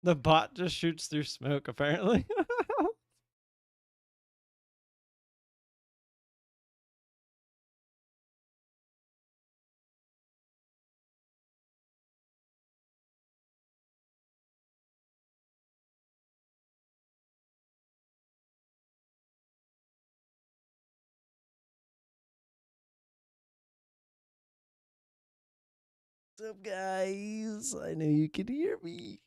The bot just shoots through smoke, apparently. What's up, guys? I know you can hear me.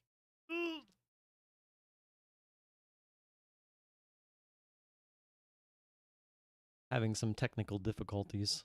Having some technical difficulties.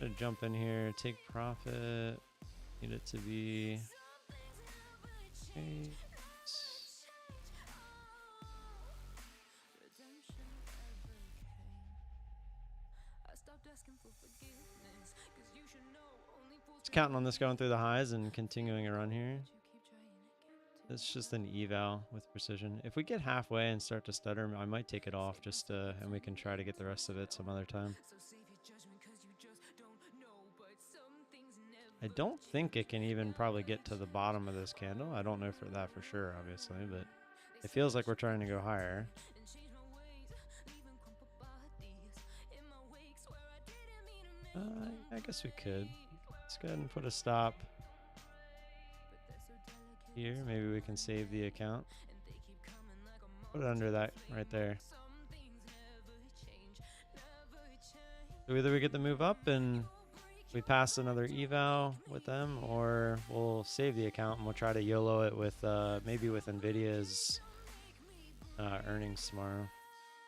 Gonna jump in here, take profit. Need it to be 8. Just counting on this going through the highs and continuing a run here. It's just an eval with precision. If we get halfway and start to stutter, I might take it off just and we can try to get the rest of it some other time. I don't think it can even probably get to the bottom of this candle. I don't know for that for sure, obviously, but it feels like we're trying to go higher. I guess we could. Let's go ahead and put a stop here. Maybe we can save the account. Put it under that right there. So either we get the move up and we pass another eval with them, or we'll save the account and we'll try to YOLO it with maybe with Nvidia's earnings tomorrow,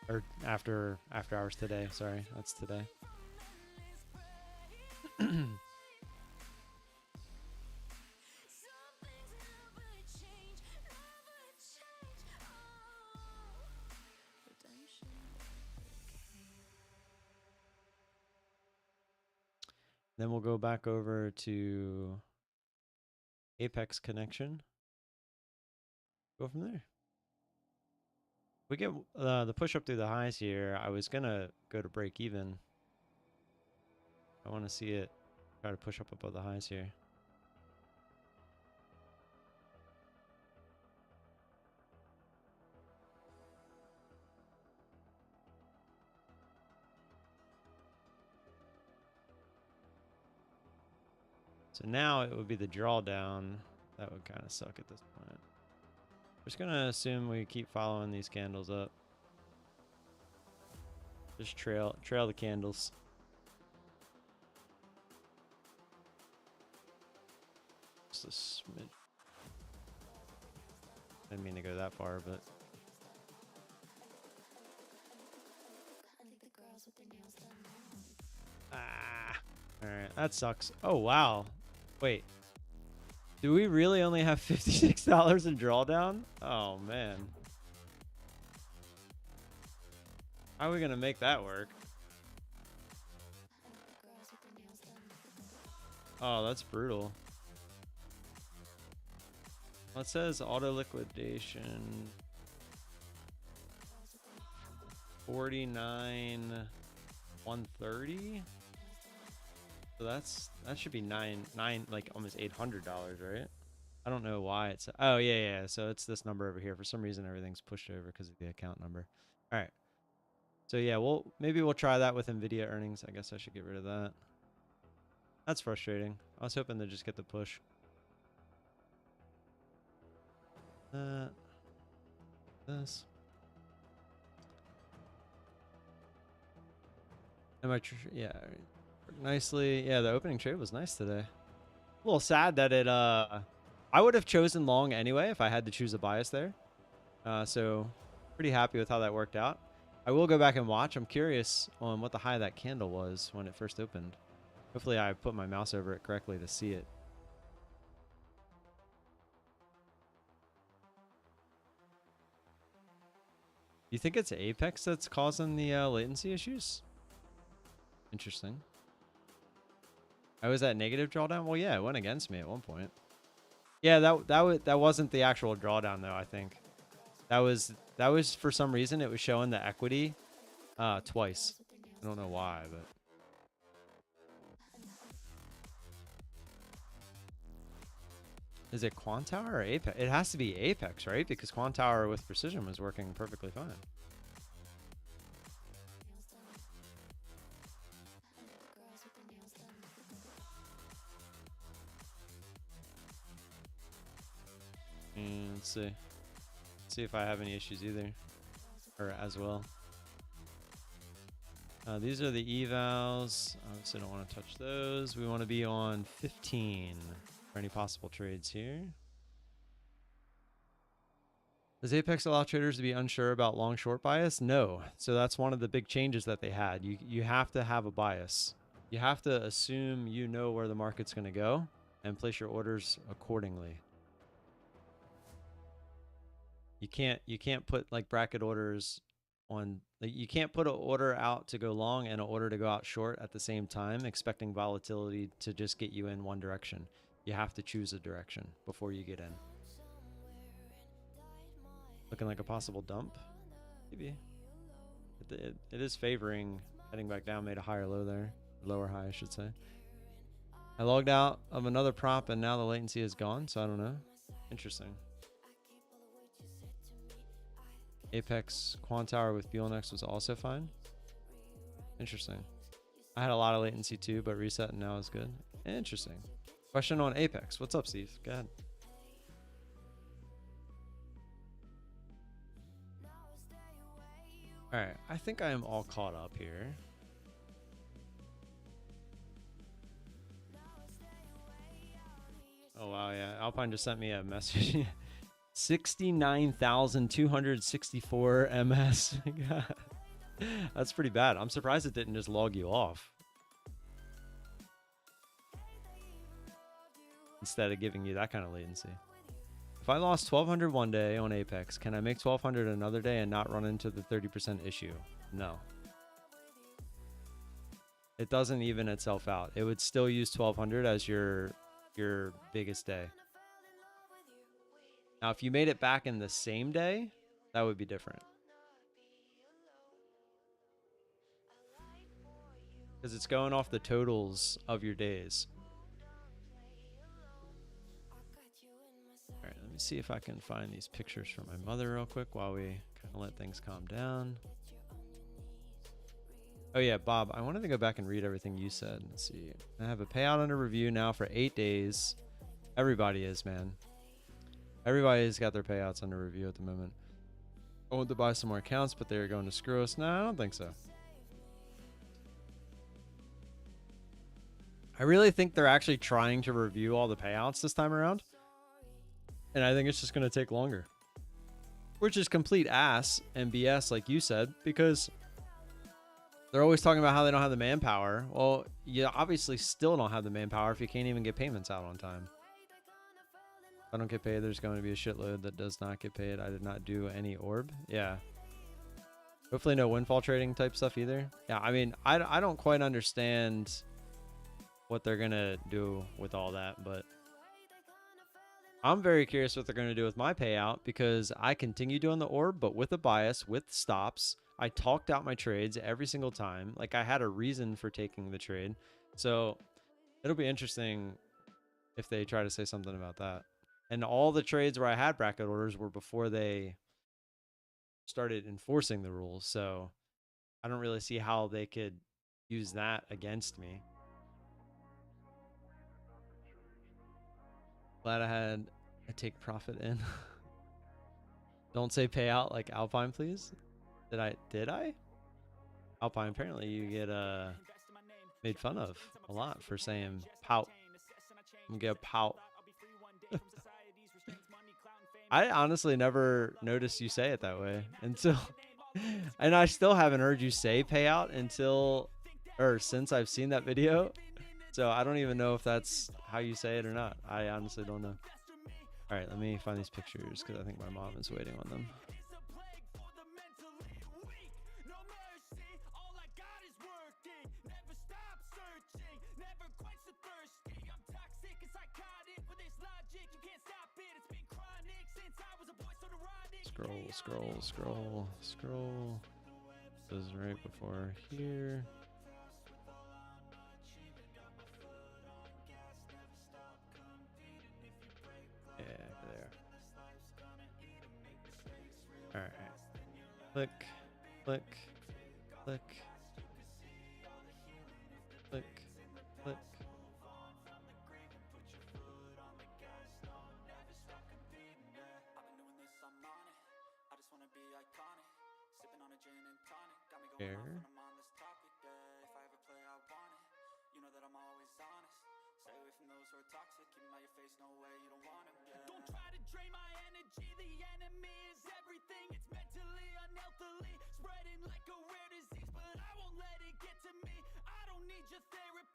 or after hours today. Sorry, that's today. Then we'll go back over to Apex connection. Go from there. We get the push up through the highs here. I was gonna go to break even. I want to see it try to push up above the highs here. So now it would be the drawdown. That would kind of suck at this point. We're just gonna assume we keep following these candles up. Just trail the candles. Just a smidge. I didn't mean to go that far, but all right, that sucks. Oh wow, wait. Do we really only have $56 in drawdown? Oh man. How are we gonna make that work? Oh, that's brutal. Well, it says auto liquidation 49,130. So that should be nine like almost $800, right? I don't know why it's. Oh yeah. So it's this number over here. For some reason, everything's pushed over because of the account number. All right. So yeah, maybe we'll try that with Nvidia earnings. I guess I should get rid of that. That's frustrating. I was hoping to just get the push. This. Yeah, nicely. Yeah, the opening trade was nice today. A little sad that it. I would have chosen long anyway if I had to choose a bias there. So pretty happy with how that worked out. I will go back and watch. I'm curious on what the high of that candle was when it first opened. Hopefully I put my mouse over it correctly to see it. You think it's Apex that's causing the latency issues? Interesting. I was at negative drawdown? Well, yeah, it went against me at one point. Yeah, that wasn't the actual drawdown though, I think. That was for some reason it was showing the equity twice. I don't know why, but is it Quantower or Apex? It has to be Apex, right? Because Quantower with precision was working perfectly fine. And let's see. See if I have any issues either, or as well. These are the evals. Obviously don't want to touch those. We want to be on 15 for any possible trades here. Does Apex allow traders to be unsure about long short bias? No. So that's one of the big changes that they had. You have to have a bias. You have to assume you know where the market's going to go and place your orders accordingly. You can't put like bracket orders on, like, you can't put an order out to go long and an order to go out short at the same time, expecting volatility to just get you in one direction. You have to choose a direction before you get in. Looking like a possible dump, maybe. It is favoring heading back down, made a higher low there, lower high, I should say. I logged out of another prop and now the latency is gone, so I don't know. Interesting. Apex Quantower with VOLA next was also fine. Interesting. I had a lot of latency too, but reset and now is good. Interesting. Question on Apex. What's up, Steve? Go ahead. All right, I think I am all caught up here. Oh wow, yeah. Alpine just sent me a message. 69,264 MS. God. That's pretty bad. I'm surprised it didn't just log you off instead of giving you that kind of latency. If I lost 1,200 one day on Apex, can I make 1,200 another day and not run into the 30% issue? No. It doesn't even itself out. It would still use 1,200 as your biggest day. Now, if you made it back in the same day, that would be different. Because it's going off the totals of your days. All right, let me see if I can find these pictures from my mother real quick while we kind of let things calm down. Oh yeah, Bob, I wanted to go back and read everything you said. Let's see. I have a payout under review now for 8 days. Everybody is, man. Everybody's got their payouts under review at the moment. I want to buy some more accounts, but they're going to screw us. No, I don't think so. I really think they're actually trying to review all the payouts this time around. And I think it's just going to take longer. Which is complete ass and BS, like you said, because they're always talking about how they don't have the manpower. Well, you obviously still don't have the manpower if you can't even get payments out on time. If I don't get paid, there's going to be a shitload that does not get paid. I did not do any orb. Yeah. Hopefully no windfall trading type stuff either. Yeah, I mean, I don't quite understand what they're going to do with all that, but I'm very curious what they're going to do with my payout because I continue doing the orb, but with a bias, with stops. I talked out my trades every single time. Like I had a reason for taking the trade. So it'll be interesting if they try to say something about that. And all the trades where I had bracket orders were before they started enforcing the rules. So I don't really see how they could use that against me. Glad I had a take profit in. Don't say payout like Alpine, please. Did I? Alpine, apparently you get made fun of a lot for saying pout. I'm gonna get pout. I honestly never noticed you say it that way until, and I still haven't heard you say payout until, or since I've seen that video. So I don't even know if that's how you say it or not. I honestly don't know. All right, let me find these pictures because I think my mom is waiting on them. Scroll. This is right before here. Yeah, there. All right. Click. Here. Don't try to drain my energy. The enemy is everything. It's mentally, unhealthily, spreading like a rare disease. But I won't let it get to me. I don't need your therapy.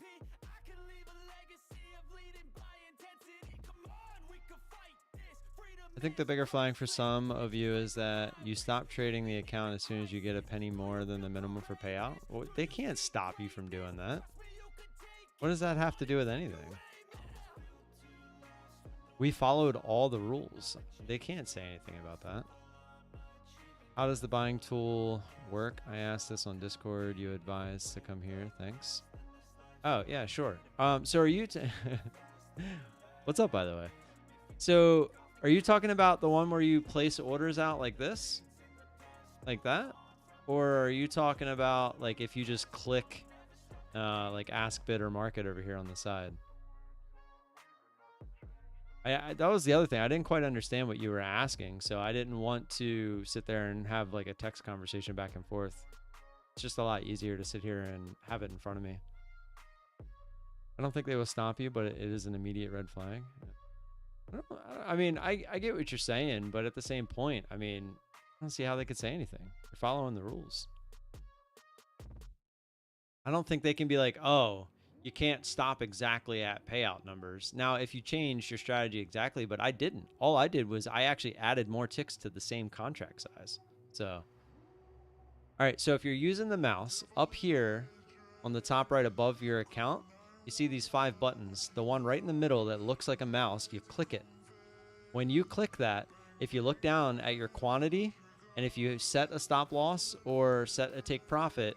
I think the bigger flag for some of you is that you stop trading the account as soon as you get a penny more than the minimum for payout. Well, they can't stop you from doing that. What does that have to do with anything? We followed all the rules. They can't say anything about that. How does the buying tool work? I asked this on Discord. You advised to come here. Thanks. Oh, yeah, sure. So are you... What's up, by the way? So are you talking about the one where you place orders out like this? Like that? Or are you talking about like if you just click like ask bid or market over here on the side? That was the other thing. I didn't quite understand what you were asking, so I didn't want to sit there and have like a text conversation back and forth. It's just a lot easier to sit here and have it in front of me. I don't think they will stop you, but it is an immediate red flag. I mean, I get what you're saying, but at the same point, I mean, I don't see how they could say anything. They're following the rules. I don't think they can be like, oh, you can't stop exactly at payout numbers. Now, if you changed your strategy exactly, but I didn't. All I did was I actually added more ticks to the same contract size. So, all right. So if you're using the mouse up here on the top right above your account, you see these 5 buttons. The one right in the middle that looks like a mouse, you click it. When you click that, if you look down at your quantity, and if you set a stop loss or set a take profit,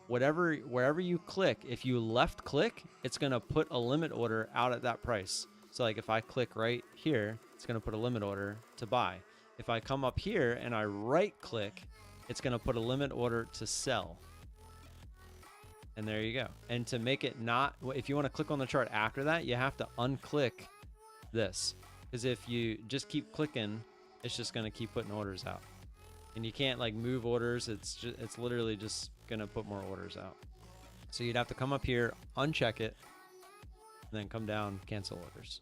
wherever you click, if you left click, it's going to put a limit order out at that price. So like if I click right here, it's going to put a limit order to buy. If I come up here and I right click, it's going to put a limit order to sell. And there you go. And to make it not, if you want to click on the chart after that, you have to unclick this. Because if you just keep clicking, it's just going to keep putting orders out. And you can't like move orders. It's literally just going to put more orders out. So you'd have to come up here, uncheck it, and then come down, cancel orders.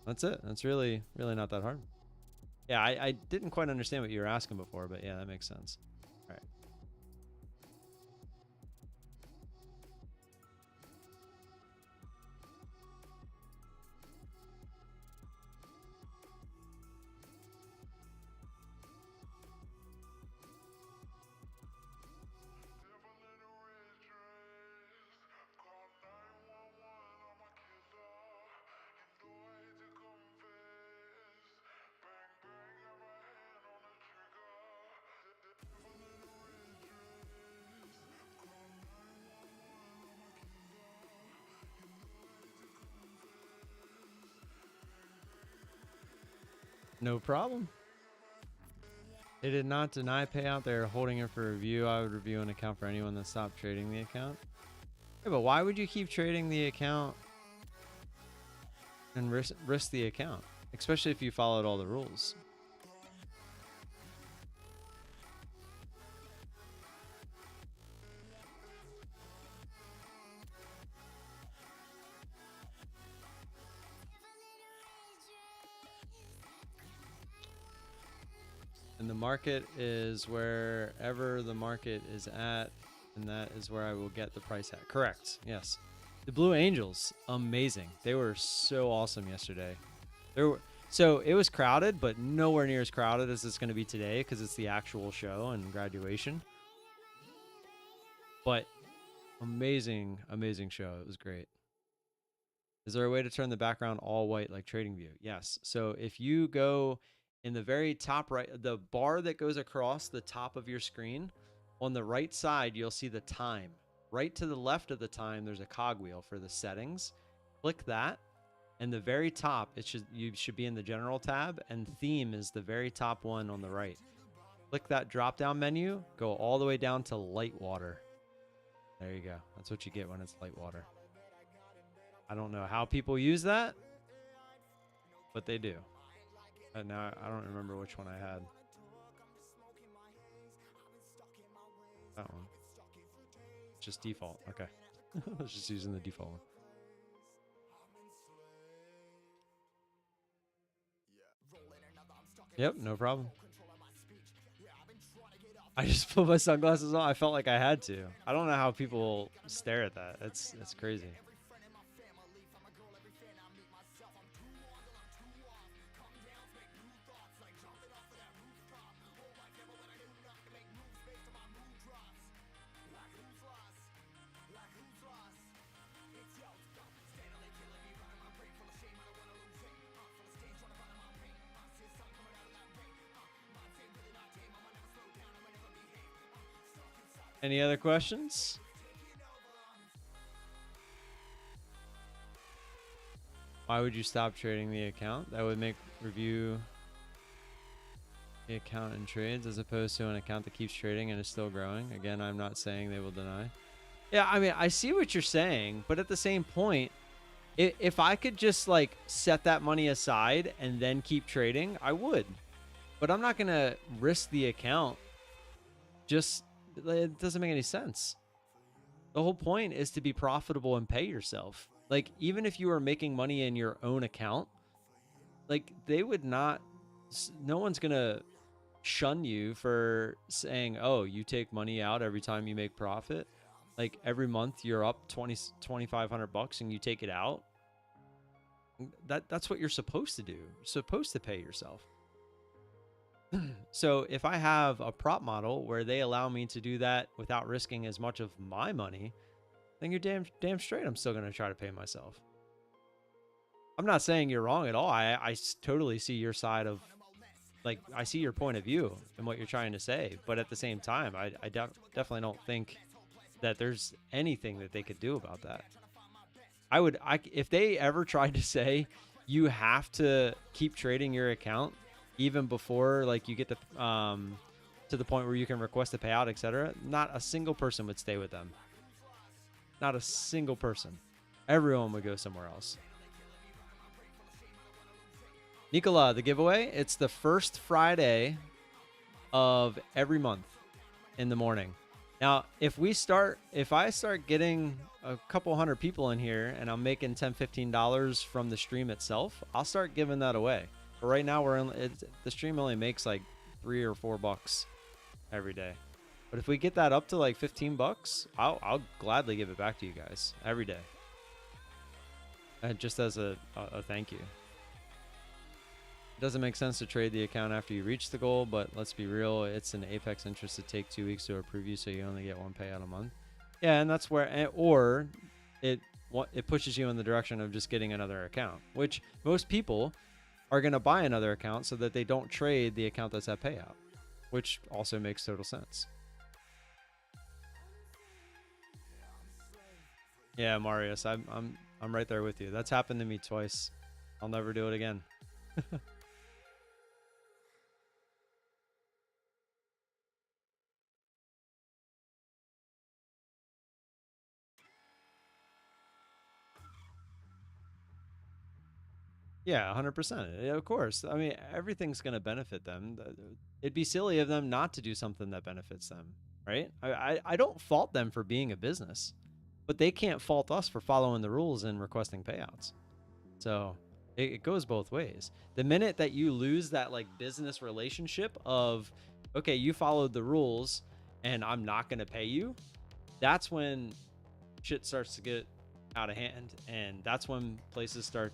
That's it. That's really not that hard. Yeah, I didn't quite understand what you were asking before, but yeah, that makes sense. All right. No problem. They did not deny payout. They're holding it for review. I would review an account for anyone that stopped trading the account. Yeah, but why would you keep trading the account and risk the account? Especially if you followed all the rules. And the market is wherever the market is at, and that is where I will get the price at. Correct. Yes. The Blue Angels, amazing. They were so awesome yesterday. So it was crowded, but nowhere near as crowded as it's going to be today because it's the actual show and graduation. But amazing show. It was great. Is there a way to turn the background all white like TradingView? Yes. So if you go in the very top right, the bar that goes across the top of your screen, on the right side, you'll see the time. Right to the left of the time, there's a cogwheel for the settings. Click that, and the very top, you should be in the general tab, and theme is the very top one on the right. Click that drop-down menu, go all the way down to light water. There you go. That's what you get when it's light water. I don't know how people use that, but they do. Now I don't remember which one I had. That one. Just default. Okay. I was just using the default one. Yep, no problem. I just put my sunglasses on. I felt like I had to. I don't know how people stare at that. It's crazy. Any other questions? Why would you stop trading the account? That would make review the account and trades as opposed to an account that keeps trading and is still growing. Again, I'm not saying they will deny. Yeah, I mean, I see what you're saying, but at the same point, if I could just like set that money aside and then keep trading, I would. But I'm not going to risk the account. Just, it doesn't make any sense. The whole point is to be profitable and pay yourself. Like, even if you are making money in your own account, like, they would not, no one's going to shun you for saying, oh, you take money out every time you make profit. Like, every month you're up 2,500 bucks and you take it out. That's what you're supposed to do. You're supposed to pay yourself. So if I have a prop model where they allow me to do that without risking as much of my money, then you're damn straight I'm still going to try to pay myself. I'm not saying you're wrong at all. I totally see your side of, like, I see your point of view and what you're trying to say. But at the same time, I definitely don't think that there's anything that they could do about that. If they ever tried to say you have to keep trading your account even before like you get to the point where you can request a payout, etc., not a single person would stay with them. Not a single person. Everyone would go somewhere else. Nicola, the giveaway, it's the first Friday of every month in the morning. Now, if I start getting a couple hundred people in here and I'm making $10, $15 from the stream itself, I'll start giving that away. But right now the stream only makes like $3 or $4 every day. But if we get that up to like 15 bucks, I'll gladly give it back to you guys every day. And just as a thank you. It doesn't make sense to trade the account after you reach the goal, but let's be real, it's in Apex interest to take 2 weeks to approve you so you only get one payout a month. Yeah, and that's where, or it pushes you in the direction of just getting another account, which most people are going to buy another account so that they don't trade the account that's at payout, which also makes total sense. Yeah, Marius, I'm right there with you. That's happened to me twice. I'll never do it again. Yeah, 100%. Yeah, of course. I mean, everything's going to benefit them. It'd be silly of them not to do something that benefits them, right? I don't fault them for being a business, but they can't fault us for following the rules and requesting payouts. So it goes both ways. The minute that you lose that like business relationship of, okay, you followed the rules and I'm not going to pay you, that's when shit starts to get out of hand. And that's when places start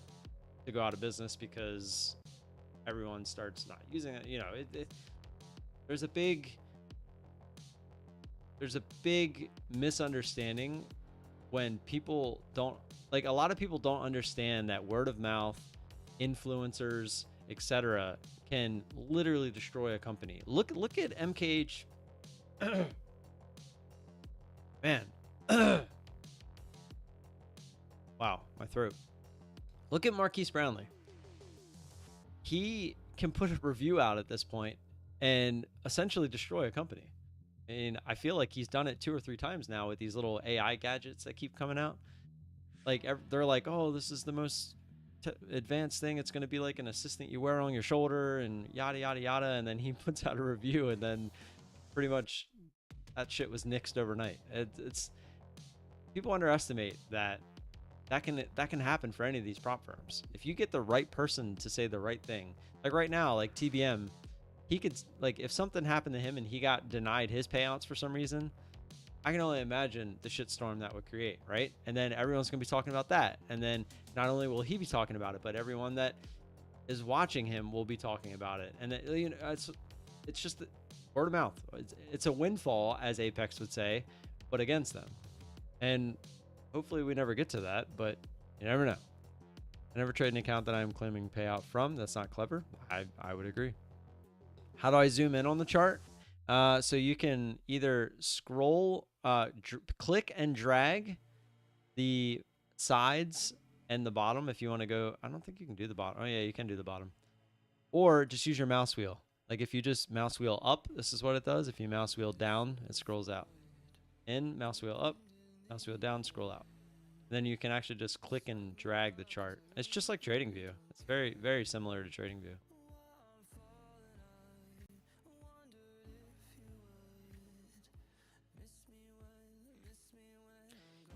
to go out of business because everyone starts not using it. You know, there's a big misunderstanding when people don't, like, a lot of people don't understand that word of mouth, influencers, etc., can literally destroy a company. Look at MKH. Man. Wow, my throat. Look at Marquise Brownlee. He can put a review out at this point and essentially destroy a company. I mean, I feel like he's done it 2 or 3 times now with these little AI gadgets that keep coming out. Like, they're like, oh, this is the most advanced thing. It's going to be like an assistant you wear on your shoulder and yada, yada, yada. And then he puts out a review and then pretty much that shit was nixed overnight. It's people underestimate that can happen for any of these prop firms. If you get the right person to say the right thing, like right now, like TBM, he could, like, if something happened to him and he got denied his payouts for some reason, I can only imagine the shitstorm that would create, right? And then everyone's gonna be talking about that, and then not only will he be talking about it, but everyone that is watching him will be talking about it, and then, you know, it's just word of mouth. It's a windfall, as Apex would say, but against them. And hopefully we never get to that, but you never know. I never trade an account that I'm claiming payout from. That's not clever. I would agree. How do I zoom in on the chart? So you can either scroll, click and drag the sides and the bottom if you want to go. I don't think you can do the bottom. Oh yeah, you can do the bottom. Or just use your mouse wheel. Like if you just mouse wheel up, this is what it does. If you mouse wheel down, it scrolls out. In, mouse wheel up, mouse wheel down, scroll out. Then you can actually just click and drag the chart. It's just like TradingView. It's very, very similar to TradingView.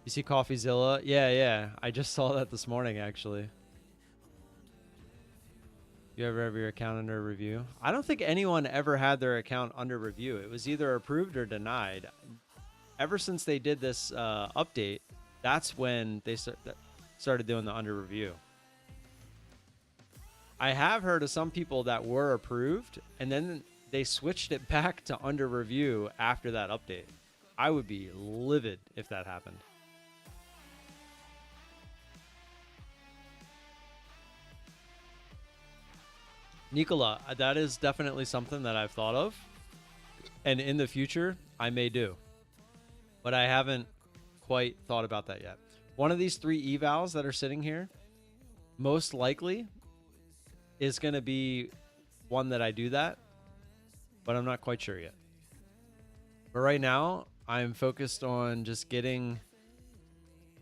You see CoffeeZilla? Yeah. I just saw that this morning, actually. You ever have your account under review? I don't think anyone ever had their account under review. It was either approved or denied. Ever since they did this update, that's when they started doing the under review. I have heard of some people that were approved, and then they switched it back to under review after that update. I would be livid if that happened. Nicola, that is definitely something that I've thought of, and in the future, I may do. But I haven't quite thought about that yet. One of these 3 evals that are sitting here, most likely, is going to be one that I do that, but I'm not quite sure yet. But right now, I'm focused on just getting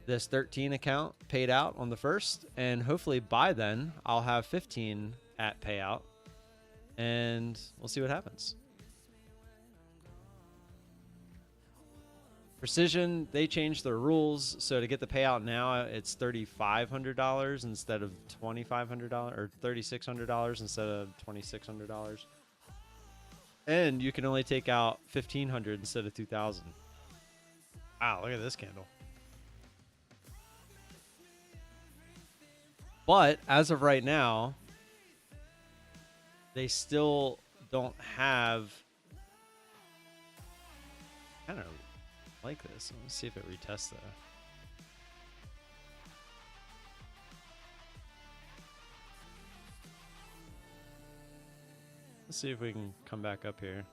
this 13 account paid out on the 1st, and hopefully by then, I'll have 15 at payout, and we'll see what happens. Precision, they changed their rules, so to get the payout now, it's $3,500 instead of $2,500, or $3,600 instead of $2,600. And you can only take out $1,500 instead of $2,000. Wow, look at this candle. But as of right now, they still don't have. I don't know. Like this. Let's see if it retests that. Let's see if we can come back up here.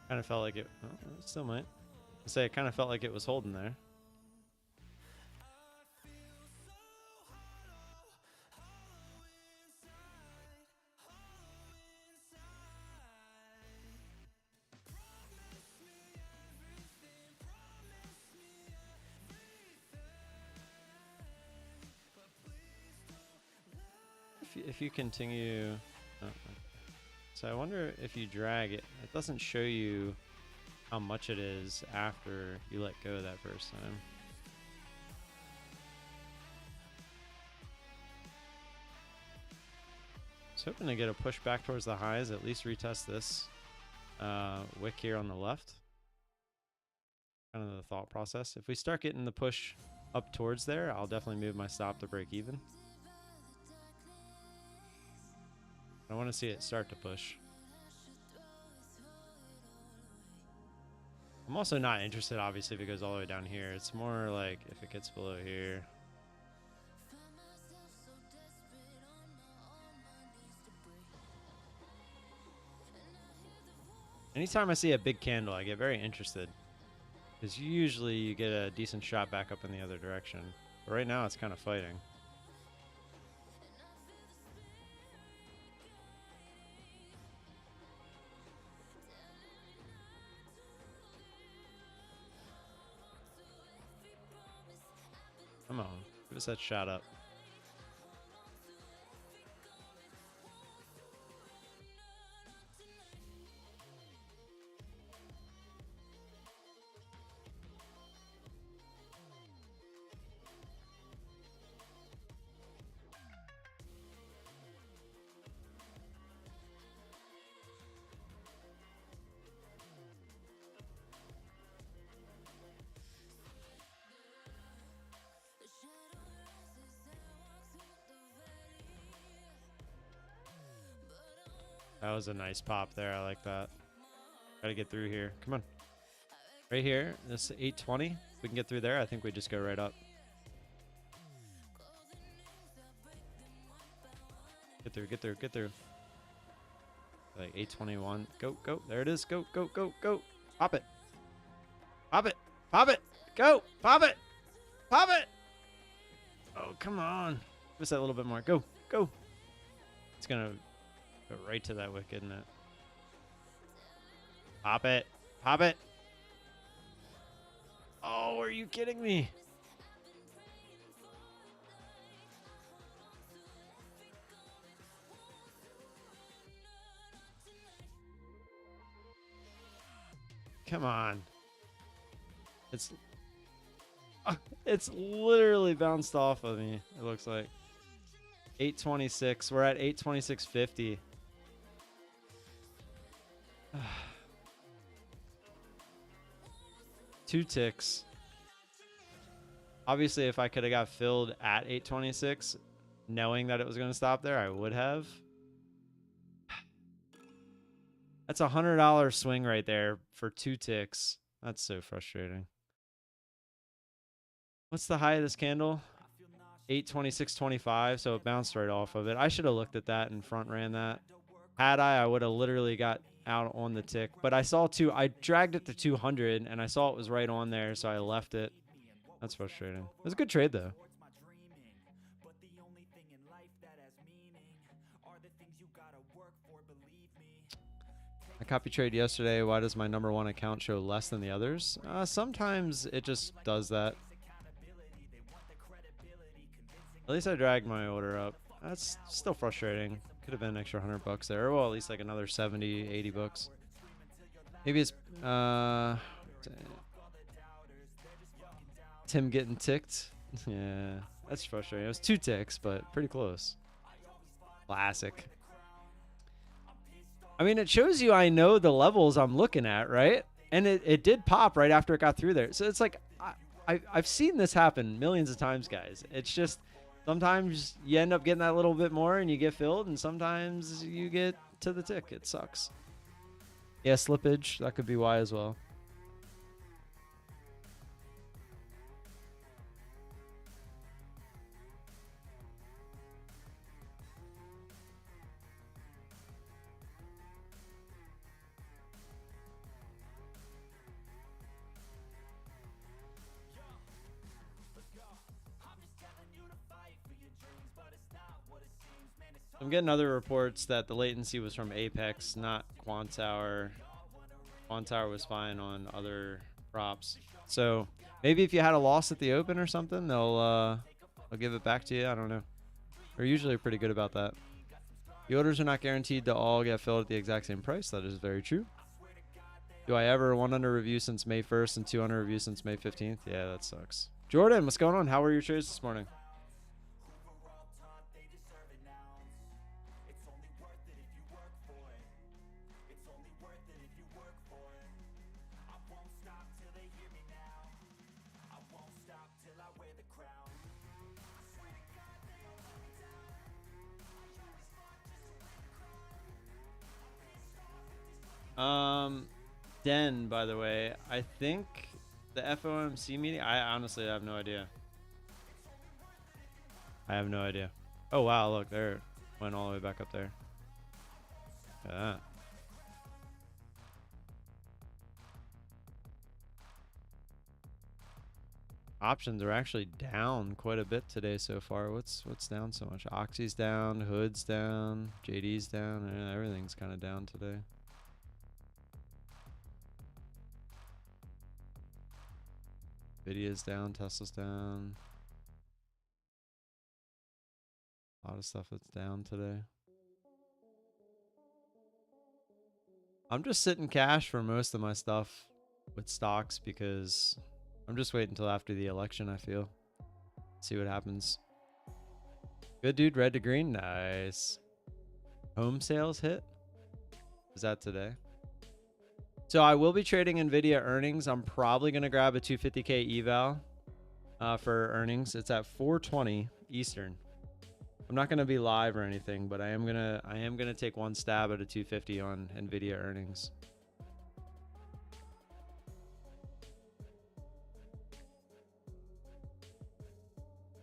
Kind of felt like it. Oh, it still might. I say it kind of felt like it was holding there. If you continue, so I wonder if you drag it, it doesn't show you how much it is after you let go that first time. I was hoping to get a push back towards the highs, at least retest this wick here on the left. Kind of the thought process. If we start getting the push up towards there, I'll definitely move my stop to break even. I want to see it start to push. I'm also not interested, obviously, if it goes all the way down here. It's more like if it gets below here. Anytime I see a big candle, I get very interested. Because usually you get a decent shot back up in the other direction. But right now it's kind of fighting. Come on, give us that shot up. That was a nice pop there. I like that. Gotta get through here. Come on. Right here. This 820. If we can get through there, I think we just go right up. Get through, get through, get through. Like 821. Go, go. There it is. Go, go, go, go. Pop it. Pop it. Pop it. Go. Pop it. Pop it. Oh, come on. Give us that a little bit more. Go, go. It's going to go right to that wick, isn't it? Pop it. Pop it. Oh, are you kidding me? Come on. It's literally bounced off of me, it looks like. 826. We're at 826.50. Two ticks. Obviously, if I could have got filled at 826, knowing that it was going to stop there, I would have. That's $100 swing right there for two ticks. That's so frustrating. What's the high of this candle? 826.25, so it bounced right off of it. I should have looked at that and front ran that. Had I would have literally got out on the tick. But I saw I dragged it to 200, and I saw it was right on there, so I left it. That's frustrating. It was a good trade, though. I copy trade yesterday. Why does my number one account show less than the others? Sometimes it just does that. At least I dragged my order up. That's still frustrating. Could have been an extra $100 there. Well, at least like another 70, 80 bucks. Maybe it's Tim getting ticked. Yeah, that's frustrating. It was two ticks, but pretty close. Classic. I mean, it shows you I know the levels I'm looking at, right? And it did pop right after it got through there. So it's like, I've seen this happen millions of times, guys. It's just, sometimes you end up getting that little bit more and you get filled, and sometimes you get to the tick. It sucks. Yeah, slippage. That could be why as well. I'm getting other reports that the latency was from Apex, not Quantower. Quantower was fine on other props. So maybe if you had a loss at the open or something, they'll give it back to you. I don't know. They're usually pretty good about that. The orders are not guaranteed to all get filled at the exact same price. That is very true. Do I ever 1 under review since May 1st and 2 under review since May 15th? Yeah, that sucks. Jordan, what's going on? How were your trades this morning? Den, by the way, I think the FOMC meeting, I honestly have no idea. I have no idea. Oh, wow, look, there, went all the way back up there. Look at that. Options are actually down quite a bit today so far. What's down so much? Oxy's down, Hood's down, JD's down, and everything's kind of down today. Nvidia's down, Tesla's down. A lot of stuff that's down today. I'm just sitting cash for most of my stuff with stocks because I'm just waiting until after the election, I feel. See what happens. Good dude, red to green. Nice. Home sales hit? Is that today? So I will be trading Nvidia earnings. I'm probably going to grab a 250K eval for earnings. It's at 4:20 Eastern. I'm not going to be live or anything, but I am gonna take one stab at a 250 on Nvidia earnings.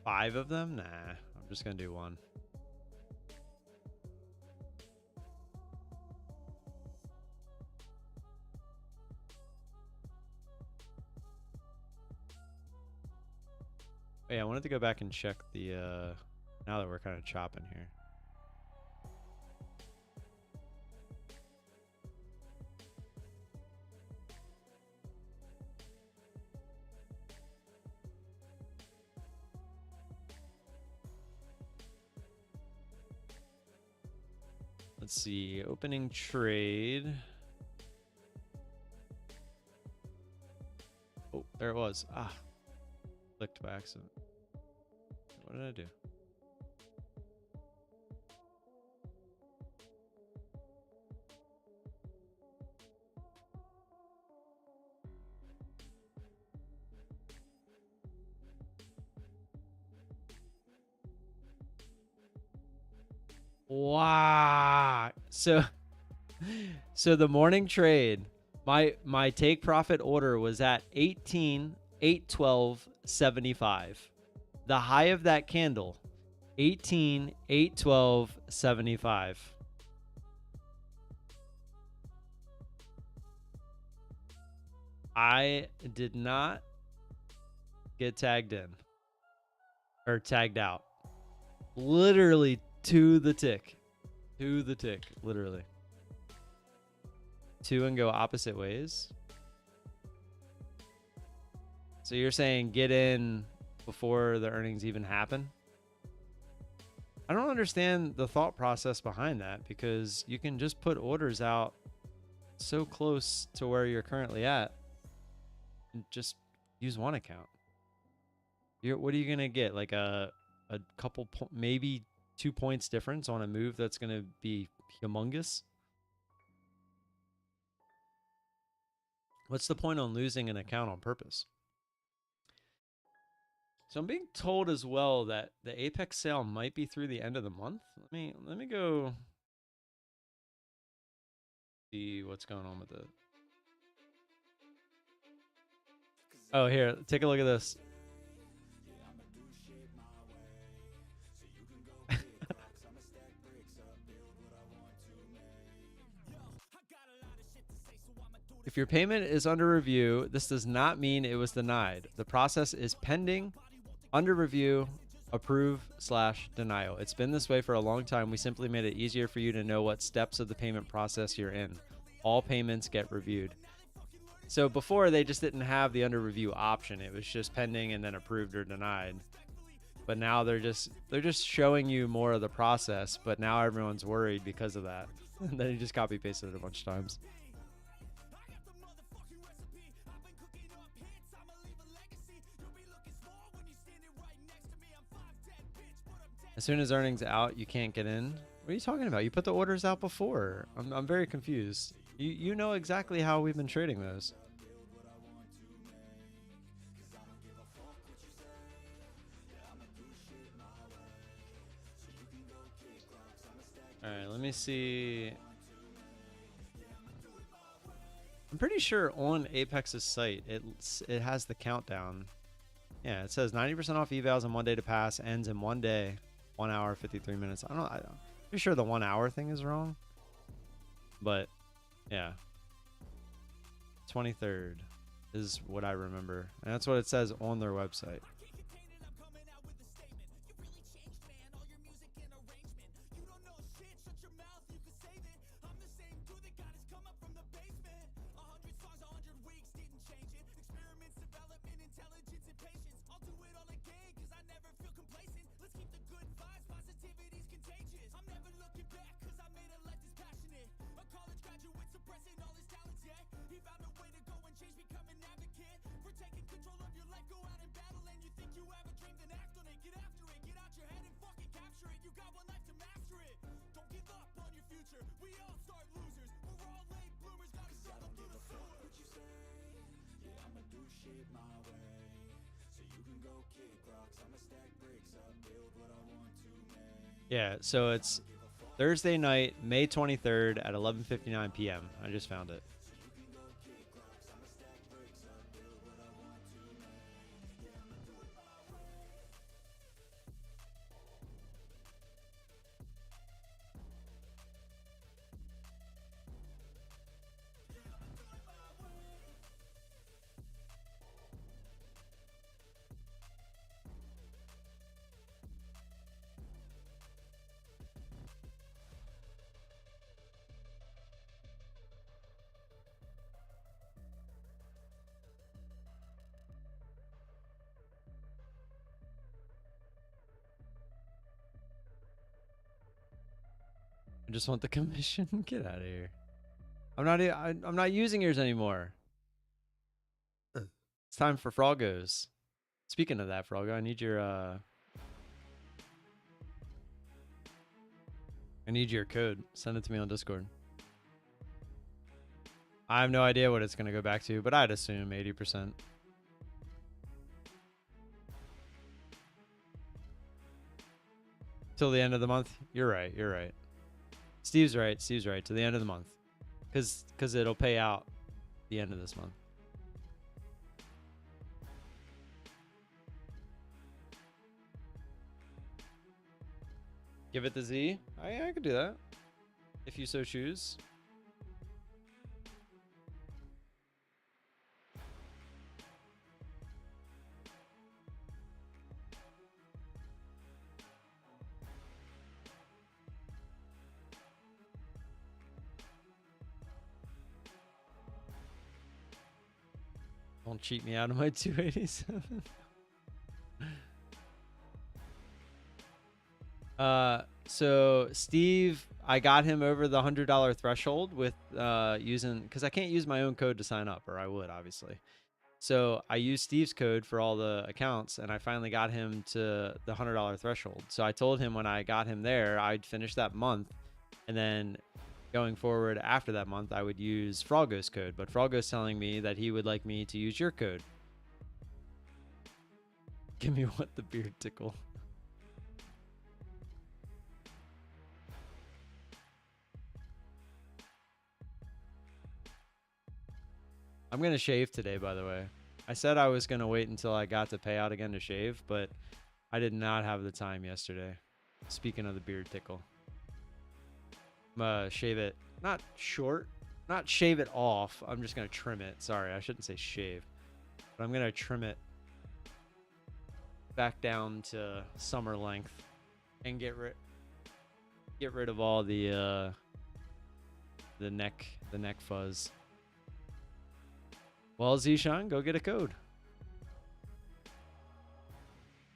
5 of them? Nah, I'm just gonna do one. Oh, yeah, I wanted to go back and check the, now that we're kind of chopping here. Let's see, opening trade. Oh, there it was. Ah, clicked by accident. What did I do? Wow. So the morning trade, my take profit order was at 18,812.75. The high of that candle, 18,812.75. I did not get tagged in or tagged out. Literally to the tick. To the tick, literally. 2 and go opposite ways. So you're saying get in before the earnings even happen? I don't understand the thought process behind that, because you can just put orders out so close to where you're currently at and just use one account. What are you going to get? Like a couple, maybe 2 points difference on a move that's going to be humongous? What's the point on losing an account on purpose? So I'm being told as well that the Apex sale might be through the end of the month. Let me go see what's going on with it. Oh, here, take a look at this. If your payment is under review, this does not mean it was denied. The process is pending, under review, approve/denial. It's been this way for a long time. We simply made it easier for you to know what steps of the payment process you're in. All payments get reviewed. So before, they just didn't have the under review option. It was just pending and then approved or denied. But now they're just showing you more of the process, but now everyone's worried because of that. And then you just copy pasted it a bunch of times. As soon as earnings out, you can't get in. What are you talking about? You put the orders out before. I'm very confused. You know exactly how we've been trading those. All right, let me see. I'm pretty sure on Apex's site, it has the countdown. Yeah, it says 90% off evals in 1 day to pass, ends in 1 day, 1 hour, 53 minutes. I'm pretty sure the 1 hour thing is wrong. But yeah, 23rd is what I remember. And that's what it says on their website. Yeah, so it's Thursday night, May 23rd at 11:59 p.m. I just found it. I just want the commission. Get out of here. I'm not using yours anymore. It's time for Froggos. Speaking of that, Froggo, I need your code. Send it to me on Discord. I have no idea what it's going to go back to, but I'd assume 80%. Till the end of the month? You're right. You're right. Steve's right. Steve's right. To the end of the month. Because it'll pay out the end of this month. Give it the Z? I could do that. If you so choose. Don't cheat me out of my 287. So Steve, I got him over the $100 threshold with using, because I can't use my own code to sign up, or I would obviously. So I used Steve's code for all the accounts, and I finally got him to the $100 threshold. So I told him when I got him there, I'd finish that month, and then going forward after that month, I would use Froggo's code. But Froggo's telling me that he would like me to use your code. Give me what the beard tickle. I'm going to shave today, by the way. I said I was going to wait until I got to pay out again to shave, but I did not have the time yesterday. Speaking of the beard tickle. I'm going to shave it, not short, not shave it off. I'm just going to trim it. Sorry, I shouldn't say shave. But I'm going to trim it back down to summer length and get rid of all the neck fuzz. Well, Zishan, go get a code.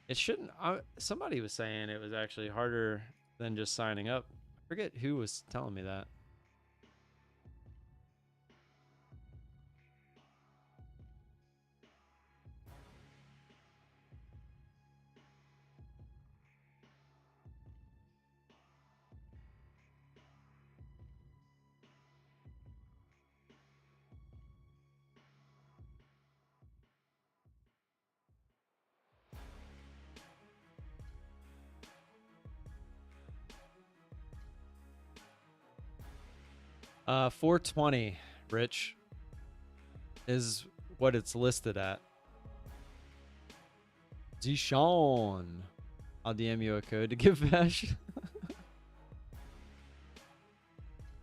It shouldn't. Somebody was saying it was actually harder than just signing up. I forget who was telling me that. $420, Rich, is what it's listed at. Zishan. I'll DM you a code to give Vash.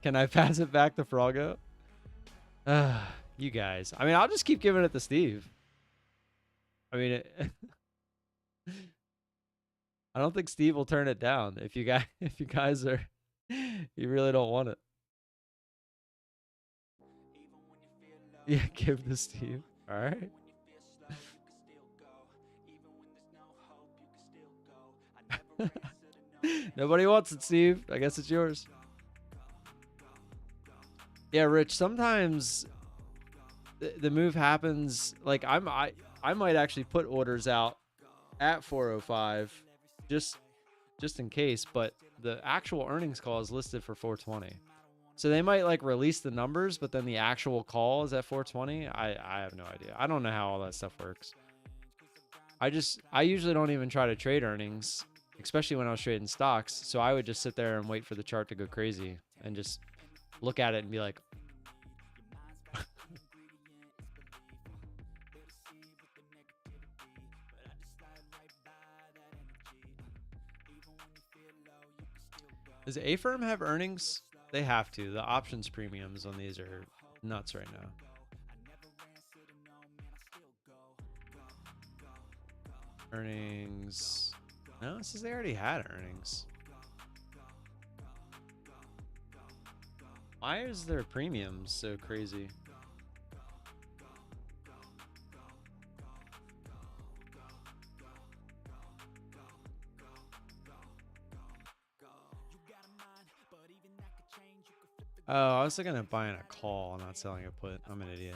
Can I pass it back to Froggo? You guys. I mean, I'll just keep giving it to Steve. I mean, I don't think Steve will turn it down if you guys are, you really don't want it. Yeah, give to Steve. All right. Nobody wants it, Steve. I guess it's yours. Yeah, Rich, sometimes the move happens. Like I might actually put orders out at 405 just in case, but the actual earnings call is listed for 420. So they might like release the numbers, but then the actual call is at 420. I have no idea. I don't know how all that stuff works. I usually don't even try to trade earnings, especially when I was trading stocks. So I would just sit there and wait for the chart to go crazy and just look at it and be like, does A-Firm have earnings? They have to. The options premiums on these are nuts right now. Earnings. No, it says they already had earnings. Why is their premiums so crazy? Oh, I was looking at buying a call, not selling a put. I'm an idiot.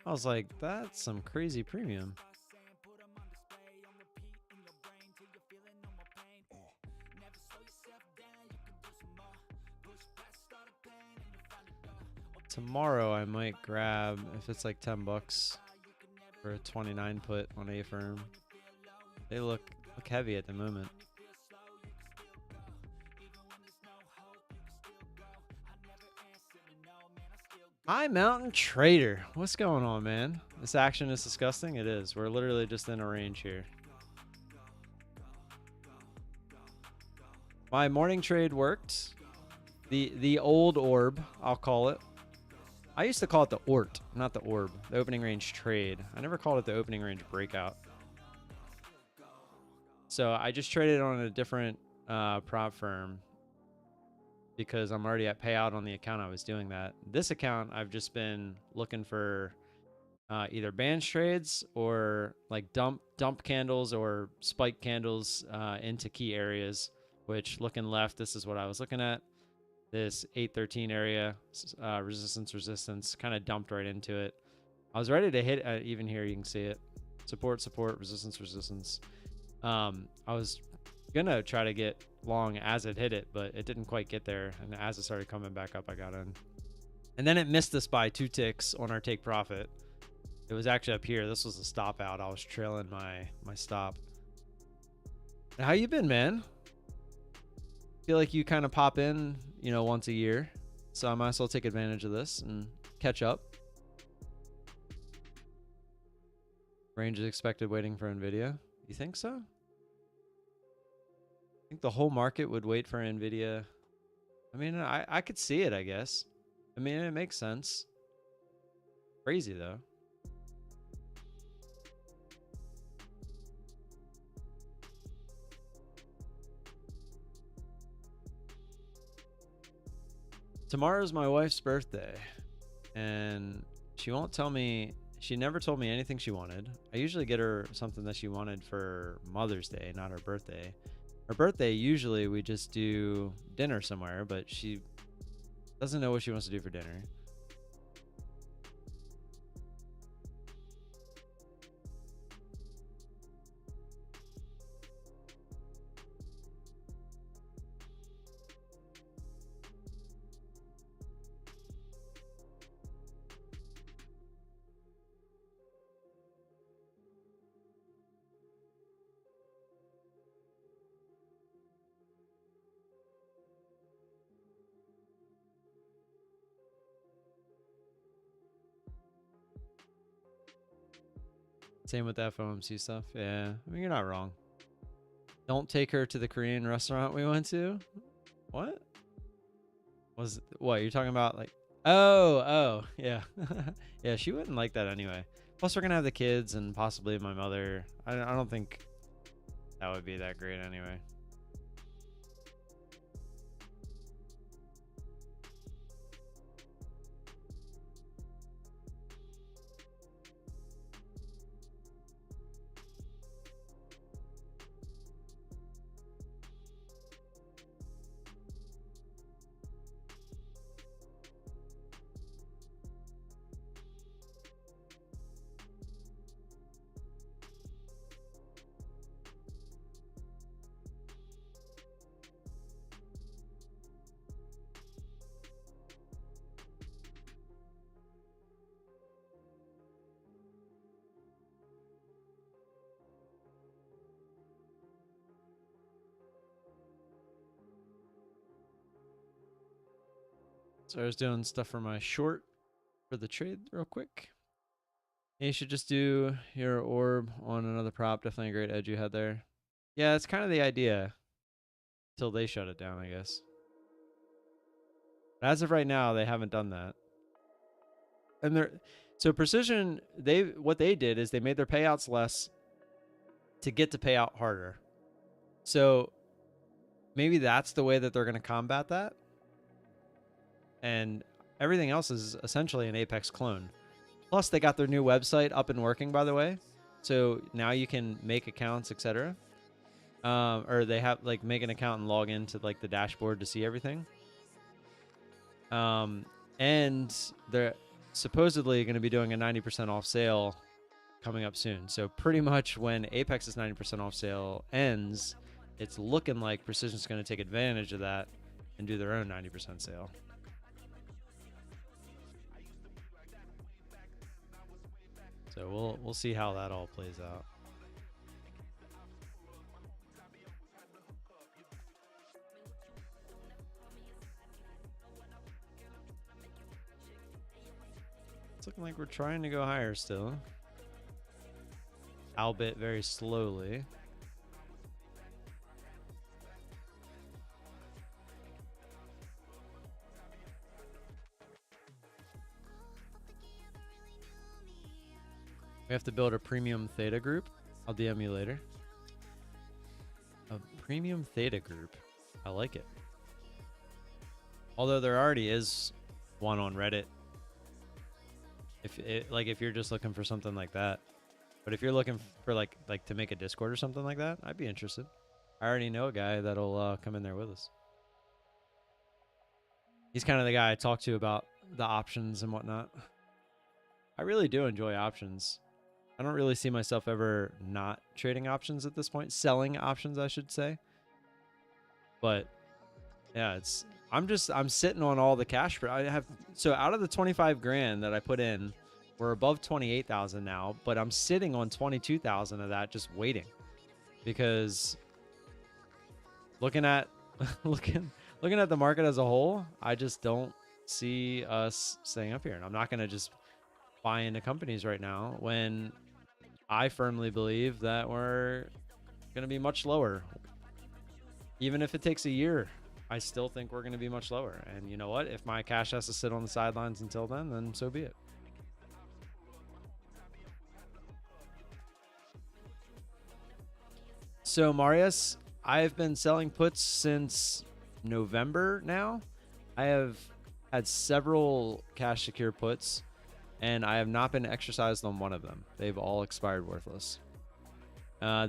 I was like, that's some crazy premium. Tomorrow I might grab, if it's like 10 bucks for a 29 put on a firm. They look heavy at the moment. Hi, Mountain Trader. What's going on, man? This action is disgusting. It is. We're literally just in a range here. My morning trade worked. The old orb, I'll call it. I used to call it the ORT, not the orb. The opening range trade. I never called it the opening range breakout. So I just traded on a different prop firm because I'm already at payout on the account I was doing that. This account, I've just been looking for either bands trades or like dump candles or spike candles into key areas, which looking left, this is what I was looking at. This 813 area, resistance, kind of dumped right into it. I was ready to hit, even here you can see it. Support, resistance. I was gonna try to get long as it hit it, but it didn't quite get there. And as it started coming back up, I got in. And then it missed us by 2 ticks on our take profit. It was actually up here. This was a stop out. I was trailing my stop. How you been, man? Feel like you kind of pop in, you know, once a year. So I might as well take advantage of this and catch up. Range is expected waiting for NVIDIA. You think so? I think the whole market would wait for NVIDIA. I mean, I could see it, I guess. I mean, it makes sense. Crazy, though. Tomorrow's my wife's birthday, and she won't tell me. She never told me anything she wanted. I usually get her something that she wanted for Mother's Day, not her birthday. Her birthday, usually we just do dinner somewhere, but she doesn't know what she wants to do for dinner. Same with the FOMC stuff. Yeah, I mean, you're not wrong. Don't take her to the Korean restaurant we went to. What? What you're talking about? Like, oh, yeah. Yeah, she wouldn't like that anyway. Plus, we're gonna have the kids and possibly my mother. I don't think that would be that great anyway. So I was doing stuff for my short for the trade real quick. And you should just do your orb on another prop. Definitely a great edge you had there. Yeah, it's kind of the idea. Till they shut it down, I guess. But as of right now, they haven't done that. And so Precision, what they did is they made their payouts less to get to pay out harder. So maybe that's the way that they're going to combat that. And everything else is essentially an Apex clone. Plus, they got their new website up and working, by the way. So now you can make accounts, etc. Or they have like make an account and log into like the dashboard to see everything. And they're supposedly going to be doing a 90% off sale coming up soon. So pretty much when Apex's 90% off sale ends, it's looking like Precision's going to take advantage of that and do their own 90% sale. So we'll see how that all plays out. It's looking like we're trying to go higher still, albeit very slowly. We have to build a premium theta group. I'll DM you later. A premium theta group. I like it. Although there already is one on Reddit. If you're just looking for something like that. But if you're looking for like to make a Discord or something like that, I'd be interested. I already know a guy that'll come in there with us. He's kind of the guy I talk to about the options and whatnot. I really do enjoy options. I don't really see myself ever not trading options at this point. Selling options, I should say. But yeah, I'm sitting on all the cash. So out of the 25 grand that I put in, we're above 28,000 now, but I'm sitting on 22,000 of that just waiting. Because looking at looking at the market as a whole, I just don't see us staying up here. And I'm not going to just buy into companies right now when I firmly believe that we're going to be much lower. Even if it takes a year, I still think we're going to be much lower. And you know what? If my cash has to sit on the sidelines until then so be it. So, Marius, I've been selling puts since November now. I have had several cash secure puts, and I have not been exercised on one of them. They've all expired worthless. I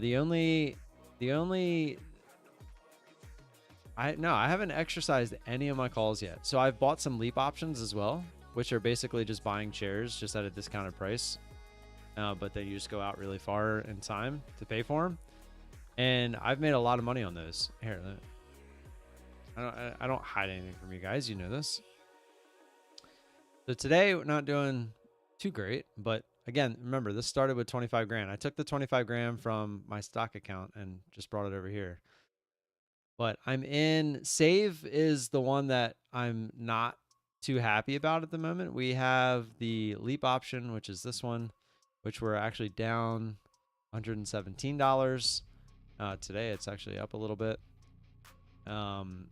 haven't exercised any of my calls yet. So I've bought some leap options as well, which are basically just buying shares just at a discounted price. But then you just go out really far in time to pay for them. And I've made a lot of money on those. Here, I don't hide anything from you guys. You know this. So today we're not doing too great, but again, remember this started with 25 grand. I took the 25 grand from my stock account and just brought it over here. But I'm in. Save is the one that I'm not too happy about at the moment. We have the leap option, which is this one, which we're actually down $117. Today it's actually up a little bit. And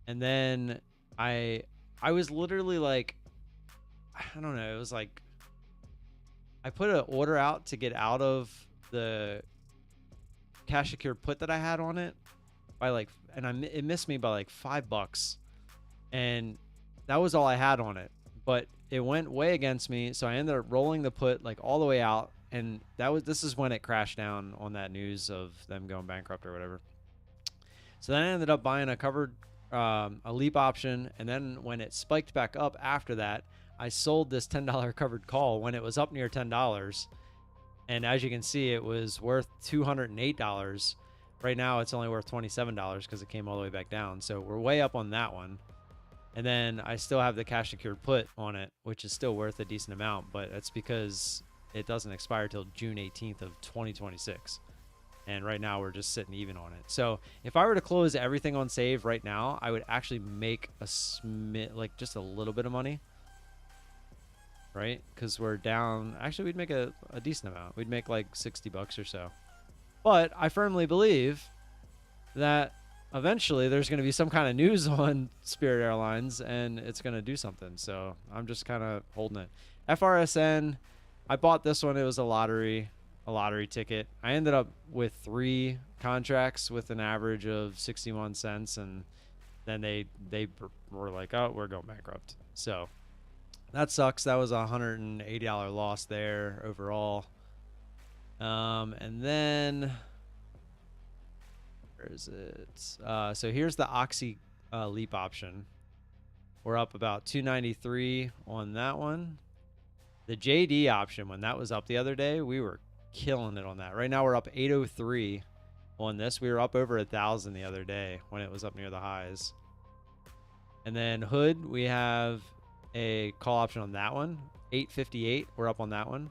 then I was literally like, I don't know, it was like I put an order out to get out of the cash secured put that I had on it by like, and it missed me by like $5, and that was all I had on it. But it went way against me, so I ended up rolling the put like all the way out, and this is when it crashed down on that news of them going bankrupt or whatever. So then I ended up buying a covered a leap option, and then when it spiked back up after that, I sold this $10 covered call when it was up near $10, and as you can see, it was worth $208. Right now, it's only worth $27 because it came all the way back down. So we're way up on that one. And then I still have the cash secured put on it, which is still worth a decent amount, but that's because it doesn't expire till June 18th of 2026. And right now we're just sitting even on it. So if I were to close everything on save right now, I would actually make like just a little bit of money, right? Because we're down. Actually, we'd make a decent amount. We'd make like $60 or so. But I firmly believe that eventually there's going to be some kind of news on Spirit Airlines and it's going to do something. So I'm just kind of holding it. FRSN, I bought this one. It was a lottery ticket. I ended up with 3 contracts with an average of 61 cents. And then they were like, oh, we're going bankrupt. So that sucks. That was a $180 loss there overall. And then where is it? So here's the Oxy leap option. We're up about 293 on that one. The JD option, when that was up the other day, we were killing it on that. Right now we're up 803 on this. We were up over 1,000 the other day when it was up near the highs. And then Hood, we have a call option on that one. 858, we're up on that one.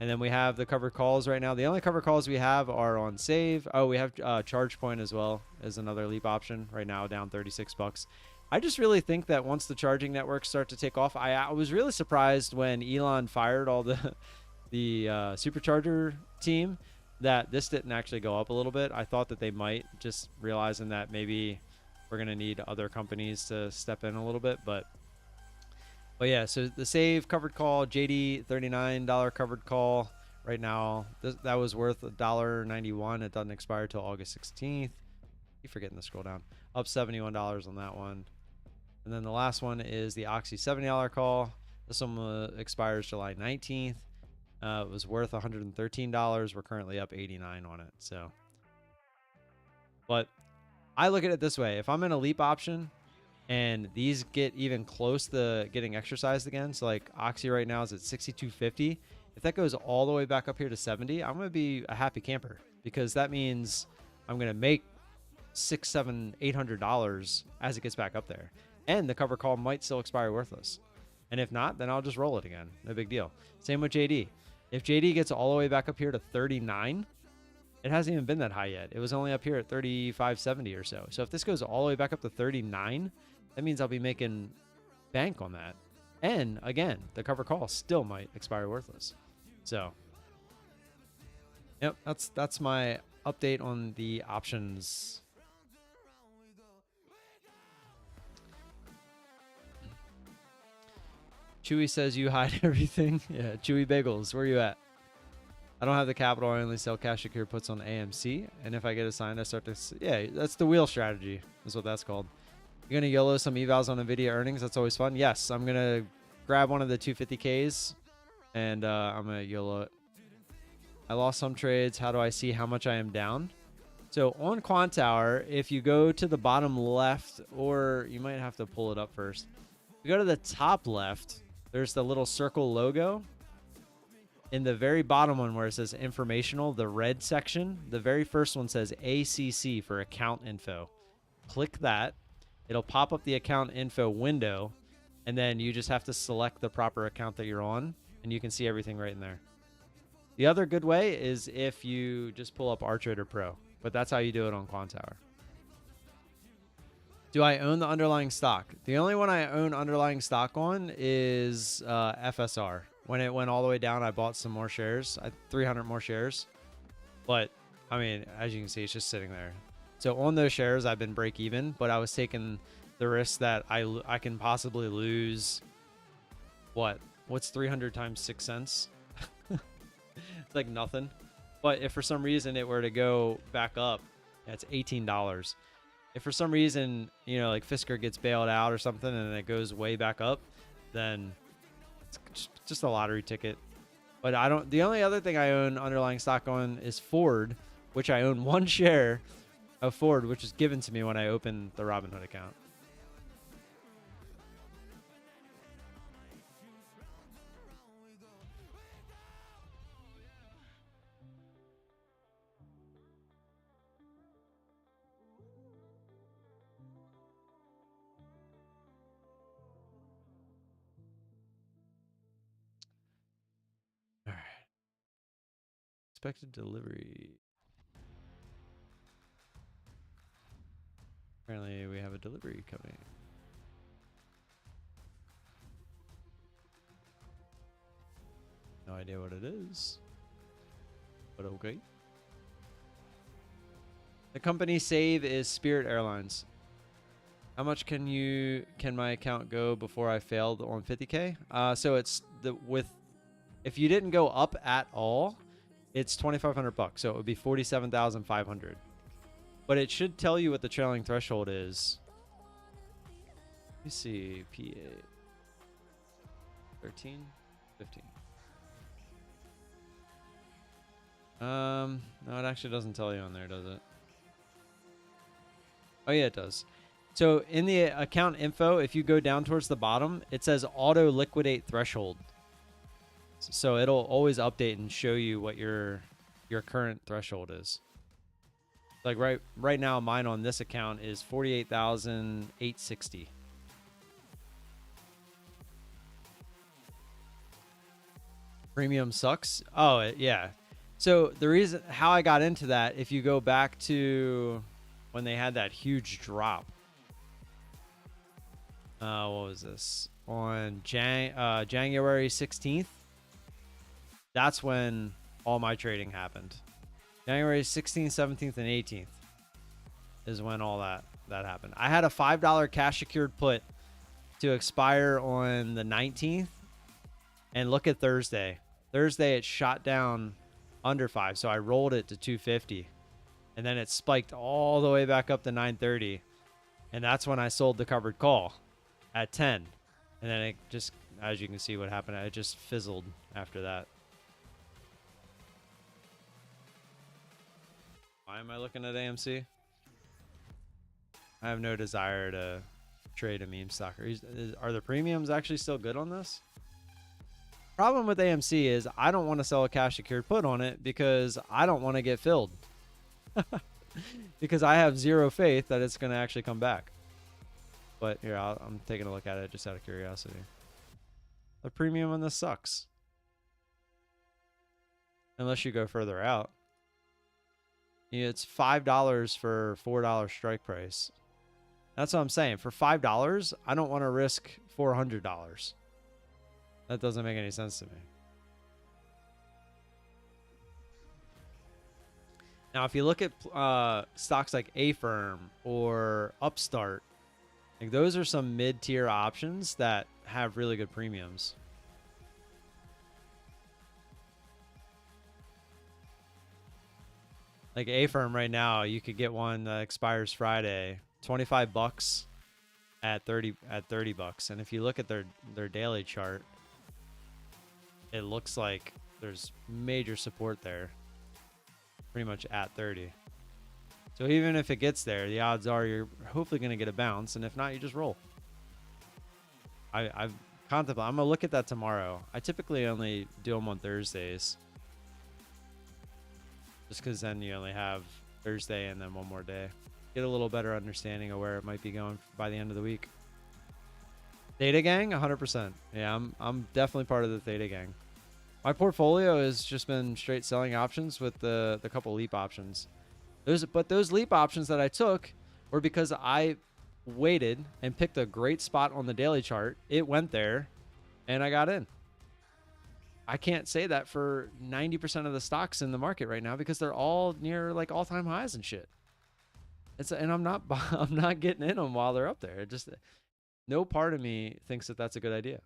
And then we have the covered calls right now. The only covered calls we have are on Save. Oh, we have Charge Point as well as another leap option right now, down 36 bucks. I just really think that once the charging networks start to take off, I was really surprised when Elon fired all the supercharger team that this didn't actually go up a little bit. I thought that they might, just realizing that maybe we're going to need other companies to step in a little bit. But yeah, so the Save covered call, JD $39 covered call right now. That was worth $1.91. It doesn't expire till August 16th. Keep forgetting to scroll down. Up $71 on that one. And then the last one is the Oxy $70 call. This one expires July 19th. It was worth $113. We're currently up 89 on it. So, but I look at it this way: if I'm in a leap option and these get even close to getting exercised again, so like Oxy right now is at 62.50. If that goes all the way back up here to 70, I'm going to be a happy camper, because that means I'm going to make $600, $700, $800 as it gets back up there. And the cover call might still expire worthless. And if not, then I'll just roll it again. No big deal. Same with JD. If JD gets all the way back up here to 39, it hasn't even been that high yet. It was only up here at 35.70 or so. So if this goes all the way back up to 39, that means I'll be making bank on that. And again, the cover call still might expire worthless. So, yep, that's my update on the options. Chewy says you hide everything. Yeah, Chewy Bagels, where you at? I don't have the capital. I only sell cash secure puts on AMC. And if I get assigned, I start to... Yeah, that's the wheel strategy is what that's called. You're going to YOLO some evals on NVIDIA earnings. That's always fun. Yes, I'm going to grab one of the 250Ks and I'm going to YOLO it. I lost some trades. How do I see how much I am down? So on Quantower, if you go to the bottom left, or you might have to pull it up first. If you go to the top left, there's the little circle logo. In the very bottom one where it says informational, the red section, the very first one says ACC for account info. Click that. It'll pop up the account info window, and then you just have to select the proper account that you're on, and you can see everything right in there. The other good way is if you just pull up RTrader Pro, but that's how you do it on Quantower. Do I own the underlying stock? The only one I own underlying stock on is FSR. When it went all the way down, I bought some more shares, 300 more shares. But, I mean, as you can see, it's just sitting there. So on those shares, I've been break even, but I was taking the risk that I can possibly lose, what's 300 times 6 cents? It's like nothing. But if for some reason it were to go back up, that's $18. If for some reason, you know, like Fisker gets bailed out or something and it goes way back up, then it's just a lottery ticket. But I don't, the only other thing I own underlying stock on is Ford, which I own one share of Ford, which is given to me when I open the Robinhood account. All right. Expected delivery. Apparently we have a delivery coming. No idea what it is, but okay. The company save is Spirit Airlines. How much can my account go before I failed on 50K? So it's if you didn't go up at all, it's $2,500. So it would be 47,500. But it should tell you what the trailing threshold is. Let me see. PA 13, 15. No, it actually doesn't tell you on there, does it? Oh yeah, it does. So in the account info, if you go down towards the bottom, it says auto liquidate threshold. So it'll always update and show you what your current threshold is. Like right now, mine on this account is 48,860. Premium sucks. Oh yeah. So the reason how I got into that, if you go back to when they had that huge drop, what was this on January 16th? That's when all my trading happened. January 16th, 17th, and 18th is when all that happened. I had a $5 cash secured put to expire on the 19th, and look at Thursday. Thursday it shot down under 5, so I rolled it to 250, and then it spiked all the way back up to 930, and that's when I sold the covered call at 10, and then it just, as you can see what happened, it just fizzled after that. Why am I looking at AMC? I have no desire to trade a meme stock. Are the premiums actually still good on this? Problem with AMC is I don't want to sell a cash secured put on it because I don't want to get filled. Because I have zero faith that it's going to actually come back. But here, I'm taking a look at it just out of curiosity. The premium on this sucks. Unless you go further out. Yeah, it's $5 for $4 strike price. That's what I'm saying. For $5, I don't want to risk $400. That doesn't make any sense to me. Now, if you look at stocks like A-Firm or Upstart, like those are some mid-tier options that have really good premiums. Like A-Firm right now, you could get one that expires Friday, $25 at 30 bucks. And if you look at their daily chart, it looks like there's major support there, pretty much at 30. So even if it gets there, the odds are you're hopefully going to get a bounce, and if not, you just roll. I'm gonna look at that tomorrow. I typically only do them on Thursdays, just because then you only have Thursday and then one more day. Get a little better understanding of where it might be going by the end of the week. Theta Gang, 100%. Yeah, I'm definitely part of the Theta Gang. My portfolio has just been straight selling options with the couple leap options. Those leap options that I took were because I waited and picked a great spot on the daily chart. It went there, and I got in. I can't say that for 90% of the stocks in the market right now because they're all near like all-time highs and shit. And I'm not getting in them while they're up there. It just, no part of me thinks that that's a good idea.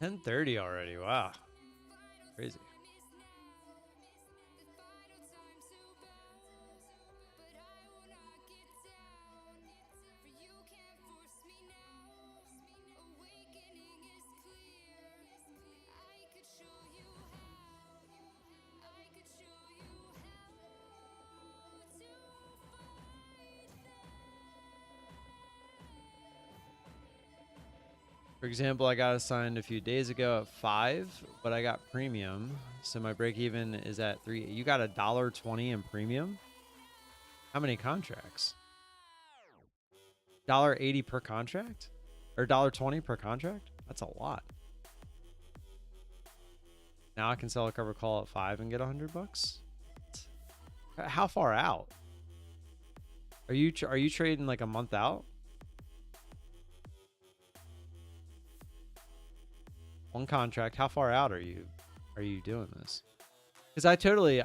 $10.30 already. Wow. Crazy. For example, I got assigned a few days ago at 5, but I got premium, so my break even is at 3. You got $1.20 in premium? How many contracts? $1.80 per contract? Or $1.20 per contract? That's a lot. Now I can sell a cover call at 5 and get $100. How far out? Are you trading like a month out? One contract. How far out are you doing this? Because I totally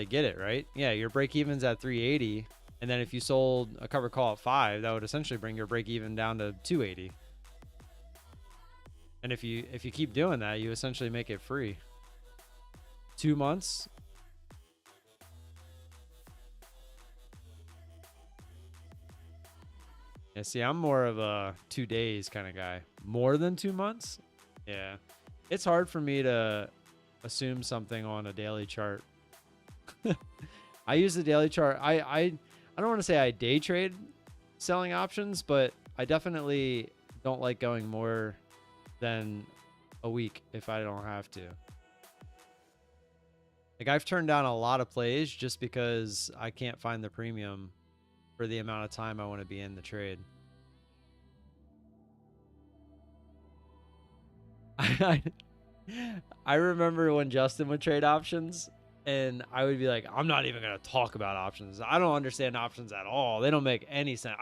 get it, right? Yeah, your break even's at 380. And then if you sold a covered call at 5, that would essentially bring your break even down to 280. And if you keep doing that, you essentially make it free. 2 months. Yeah, see, I'm more of a 2 days kind of guy. More than 2 months? Yeah. It's hard for me to assume something on a daily chart. I use the daily chart. I don't want to say I day trade selling options, but I definitely don't like going more than a week if I don't have to. Like, I've turned down a lot of plays just because I can't find the premium for the amount of time I want to be in the trade. I remember when Justin would trade options, and I would be like, I'm not even going to talk about options. I don't understand options at all. They don't make any sense.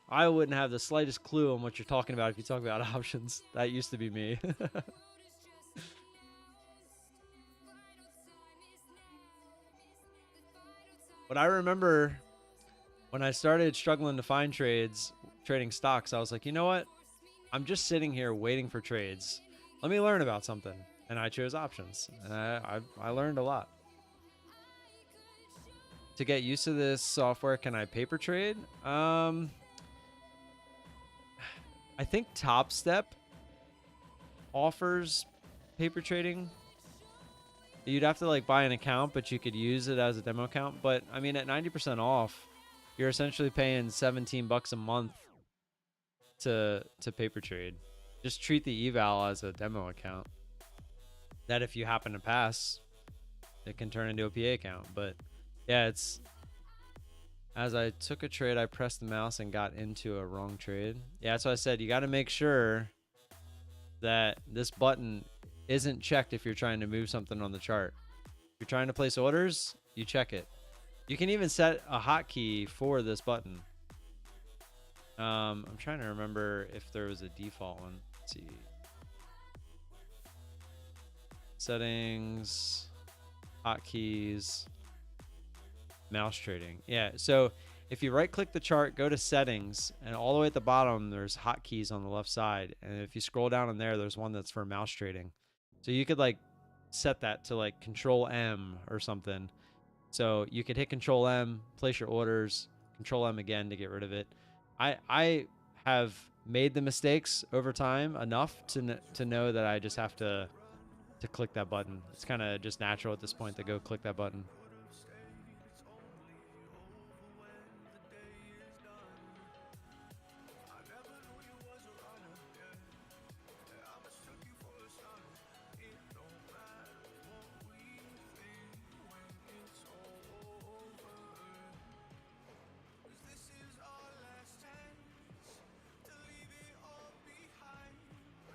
I wouldn't have the slightest clue on what you're talking about if you talk about options. That used to be me. But I remember when I started struggling to find trades, trading stocks, I was like, you know what? I'm just sitting here waiting for trades. Let me learn about something. And I chose options. And I learned a lot. To get used to this software, can I paper trade? I think Top Step offers paper trading. You'd have to like buy an account, but you could use it as a demo account. But I mean, at 90% off, you're essentially paying $17 a month to paper trade. Just treat the eval as a demo account. That if you happen to pass, it can turn into a PA account. But yeah, it's as I took a trade, I pressed the mouse and got into a wrong trade. Yeah, that's what I said. You got to make sure that this button isn't checked if you're trying to move something on the chart. If you're trying to place orders, you check it. You can even set a hotkey for this button. I'm trying to remember if there was a default one. Let's see. Settings, hotkeys, mouse trading. Yeah, so if you right click the chart, go to settings, and all the way at the bottom, there's hotkeys on the left side. And if you scroll down in there, there's one that's for mouse trading. So you could like set that to like Control M or something. So you could hit Control M, place your orders, Control M again to get rid of it. I have made the mistakes over time enough to know that I just have to click that button. It's kind of just natural at this point to go click that button.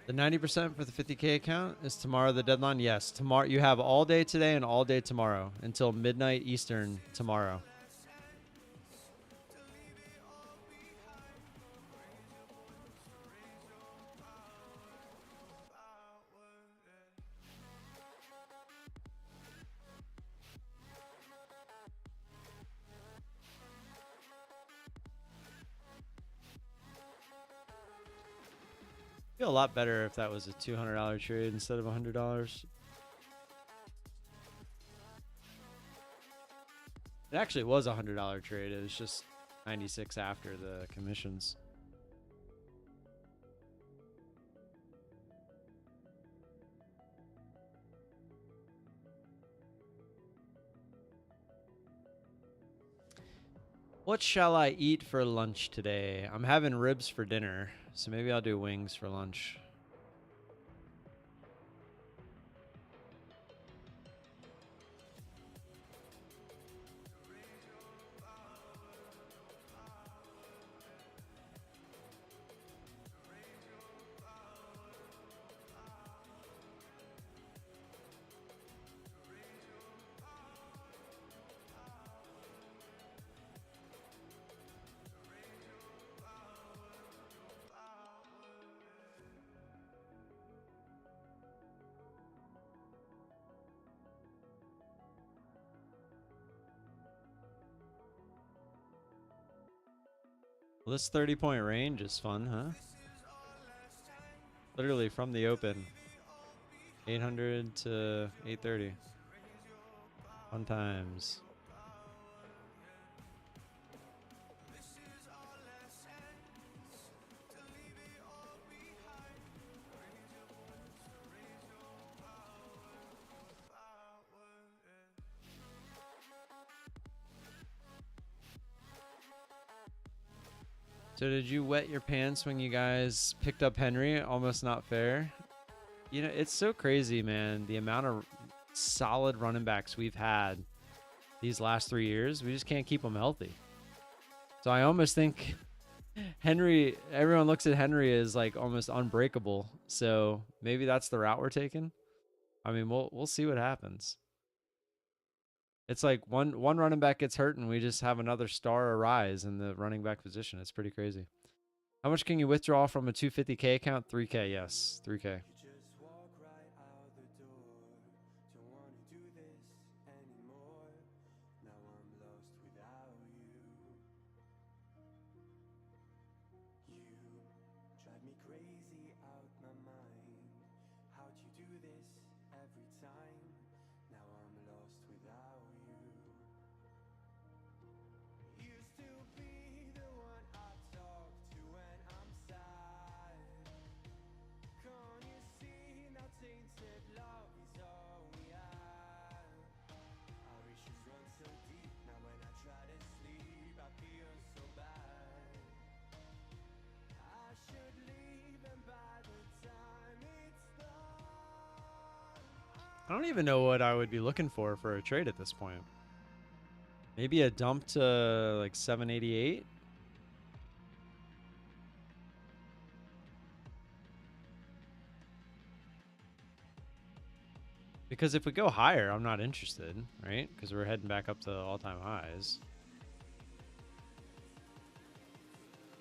The 90% for the 50K account is tomorrow the deadline? Yes, tomorrow. You have all day today and all day tomorrow until midnight Eastern tomorrow. Feel a lot better if that was a $200 trade instead of $100. It actually was a $100 trade. It was just 96 after the commissions. What shall I eat for lunch today? I'm having ribs for dinner, so maybe I'll do wings for lunch. Well, this 30-point range is fun, huh? Literally from the open. 800 to 830. Fun times. So did you wet your pants when you guys picked up Henry? Almost not fair. You know, it's so crazy, man. The amount of solid running backs we've had these last 3 years, we just can't keep them healthy. So I almost think Henry, everyone looks at Henry as like almost unbreakable. So maybe that's the route we're taking. I mean, we'll see what happens. It's like one running back gets hurt and we just have another star arise in the running back position. It's pretty crazy. How much can you withdraw from a 250K account? 3K, yes, 3K. I don't even know what I would be looking for a trade at this point. Maybe a dump to like 788. Because if we go higher, I'm not interested, right? Because we're heading back up to all-time highs.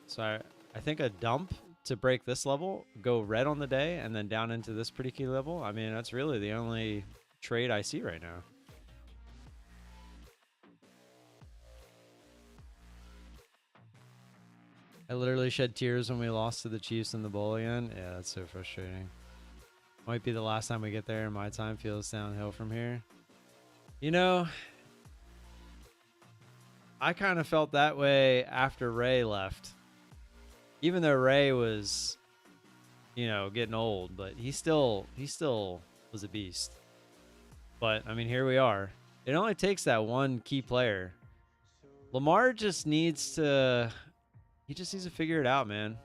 So I think a dump to break this level, go red on the day, and then down into this pretty key level. I mean, that's really the only trade I see right now. I literally shed tears when we lost to the Chiefs in the bowl again. Yeah, that's so frustrating. Might be the last time we get there, and my time feels downhill from here. You know, I kind of felt that way after Ray left. Even though Ray was, you know, getting old, but he still was a beast. But I mean, here we are. It only takes that one key player. Lamar just needs to, he just needs to figure it out, man.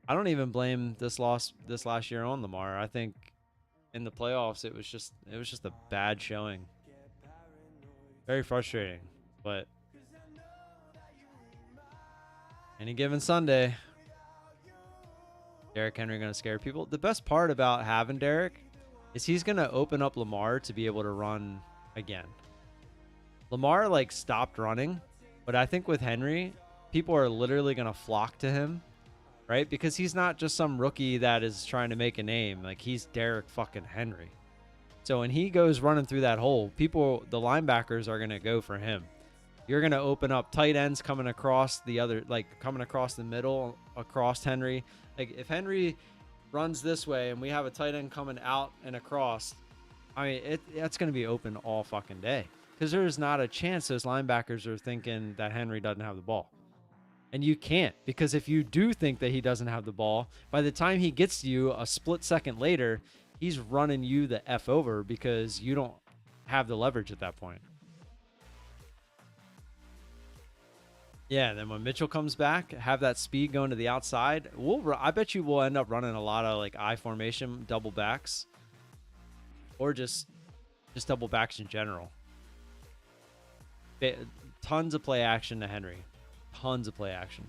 I don't even blame this loss this last year on Lamar. I think in the playoffs it was just a bad showing. Very frustrating, but any given Sunday, Derrick Henry going to scare people. The best part about having Derrick is he's going to open up Lamar to be able to run again. Lamar like stopped running, but I think with Henry, people are literally going to flock to him, right? Because he's not just some rookie that is trying to make a name. Like, he's Derrick fucking Henry. So when he goes running through that hole, people, the linebackers are going to go for him. You're going to open up tight ends coming across the other, like coming across the middle, across Henry. Like, if Henry runs this way and we have a tight end coming out and across, I mean, that's going to be open all fucking day. Because there's not a chance those linebackers are thinking that Henry doesn't have the ball. And you can't, because if you do think that he doesn't have the ball, by the time he gets to you a split second later, he's running you the F over because you don't have the leverage at that point. Yeah, then when Mitchell comes back, have that speed going to the outside. I bet you we'll end up running a lot of like I formation double backs, or just double backs in general. Tons of play action to Henry. Tons of play action.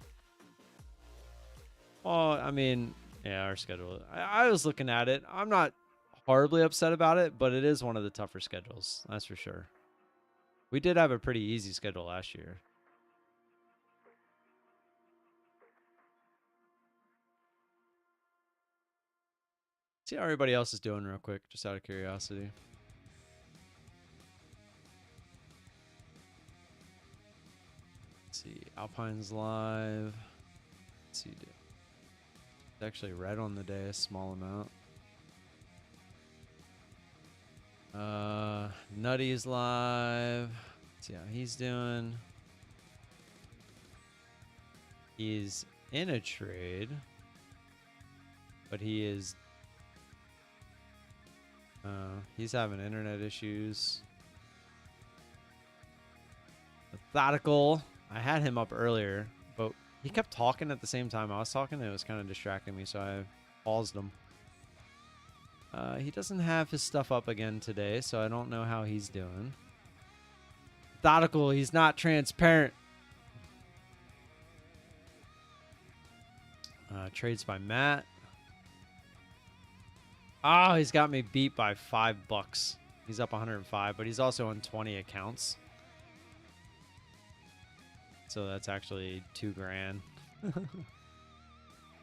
Well, I mean, yeah, our schedule. I was looking at it. I'm not horribly upset about it, but it is one of the tougher schedules. That's for sure. We did have a pretty easy schedule last year. See how everybody else is doing real quick, just out of curiosity. Let's see. Alpine's live. Let's see. It's actually red on the day, a small amount. Nutty's live. Let's see how he's doing. He's in a trade, but he's having internet issues. Methodical. I had him up earlier, but he kept talking at the same time I was talking, and it was kind of distracting me, so I paused him. He doesn't have his stuff up again today, so I don't know how he's doing. Methodical. He's not transparent. Trades by Matt. Oh, he's got me beat by $5. He's up 105, but he's also on 20 accounts. So that's actually $2,000.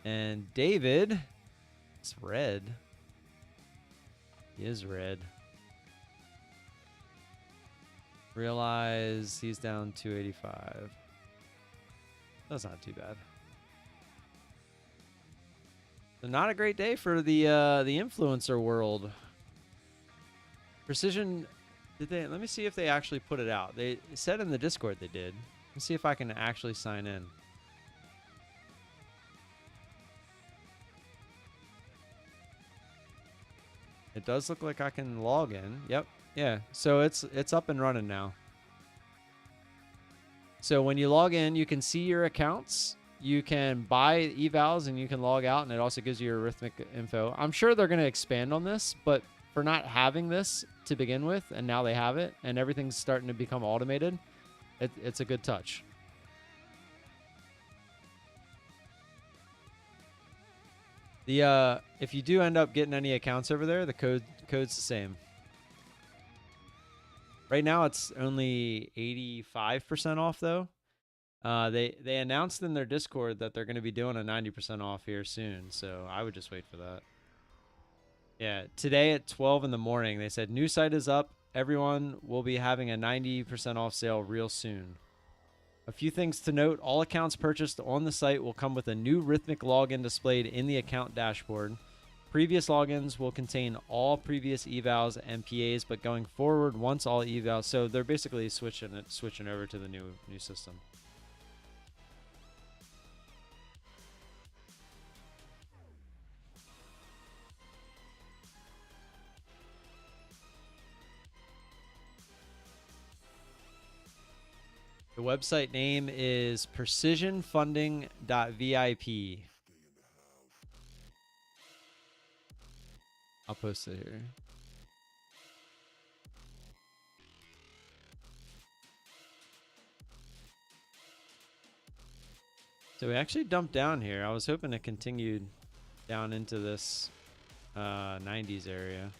And David, it's red. He is red. Realize he's down 285. That's not too bad. So not a great day for the influencer world. Precision, did they? Let me see if they actually put it out. They said in the Discord they did. Let's see if I can actually sign in. It does look like I can log in. Yep. Yeah. So it's up and running now. So when you log in, you can see your accounts. You can buy evals and you can log out, and it also gives you your arithmetic info. I'm sure they're going to expand on this, but for not having this to begin with, and now they have it, and everything's starting to become automated, it's a good touch. If you do end up getting any accounts over there, the code's the same. Right now it's only 85% off though. They announced in their Discord that they're going to be doing a 90% off here soon, so I would just wait for that. Yeah, today at 12 in the morning, they said new site is up. Everyone will be having a 90% off sale real soon. A few things to note: all accounts purchased on the site will come with a new Rhythmic login displayed in the account dashboard. Previous logins will contain all previous evals and PAs, but going forward, once all evals, so they're basically switching over to the new system. The website name is precisionfunding.vip. I'll post it here. So we actually dumped down here. I was hoping it continued down into this 90s area.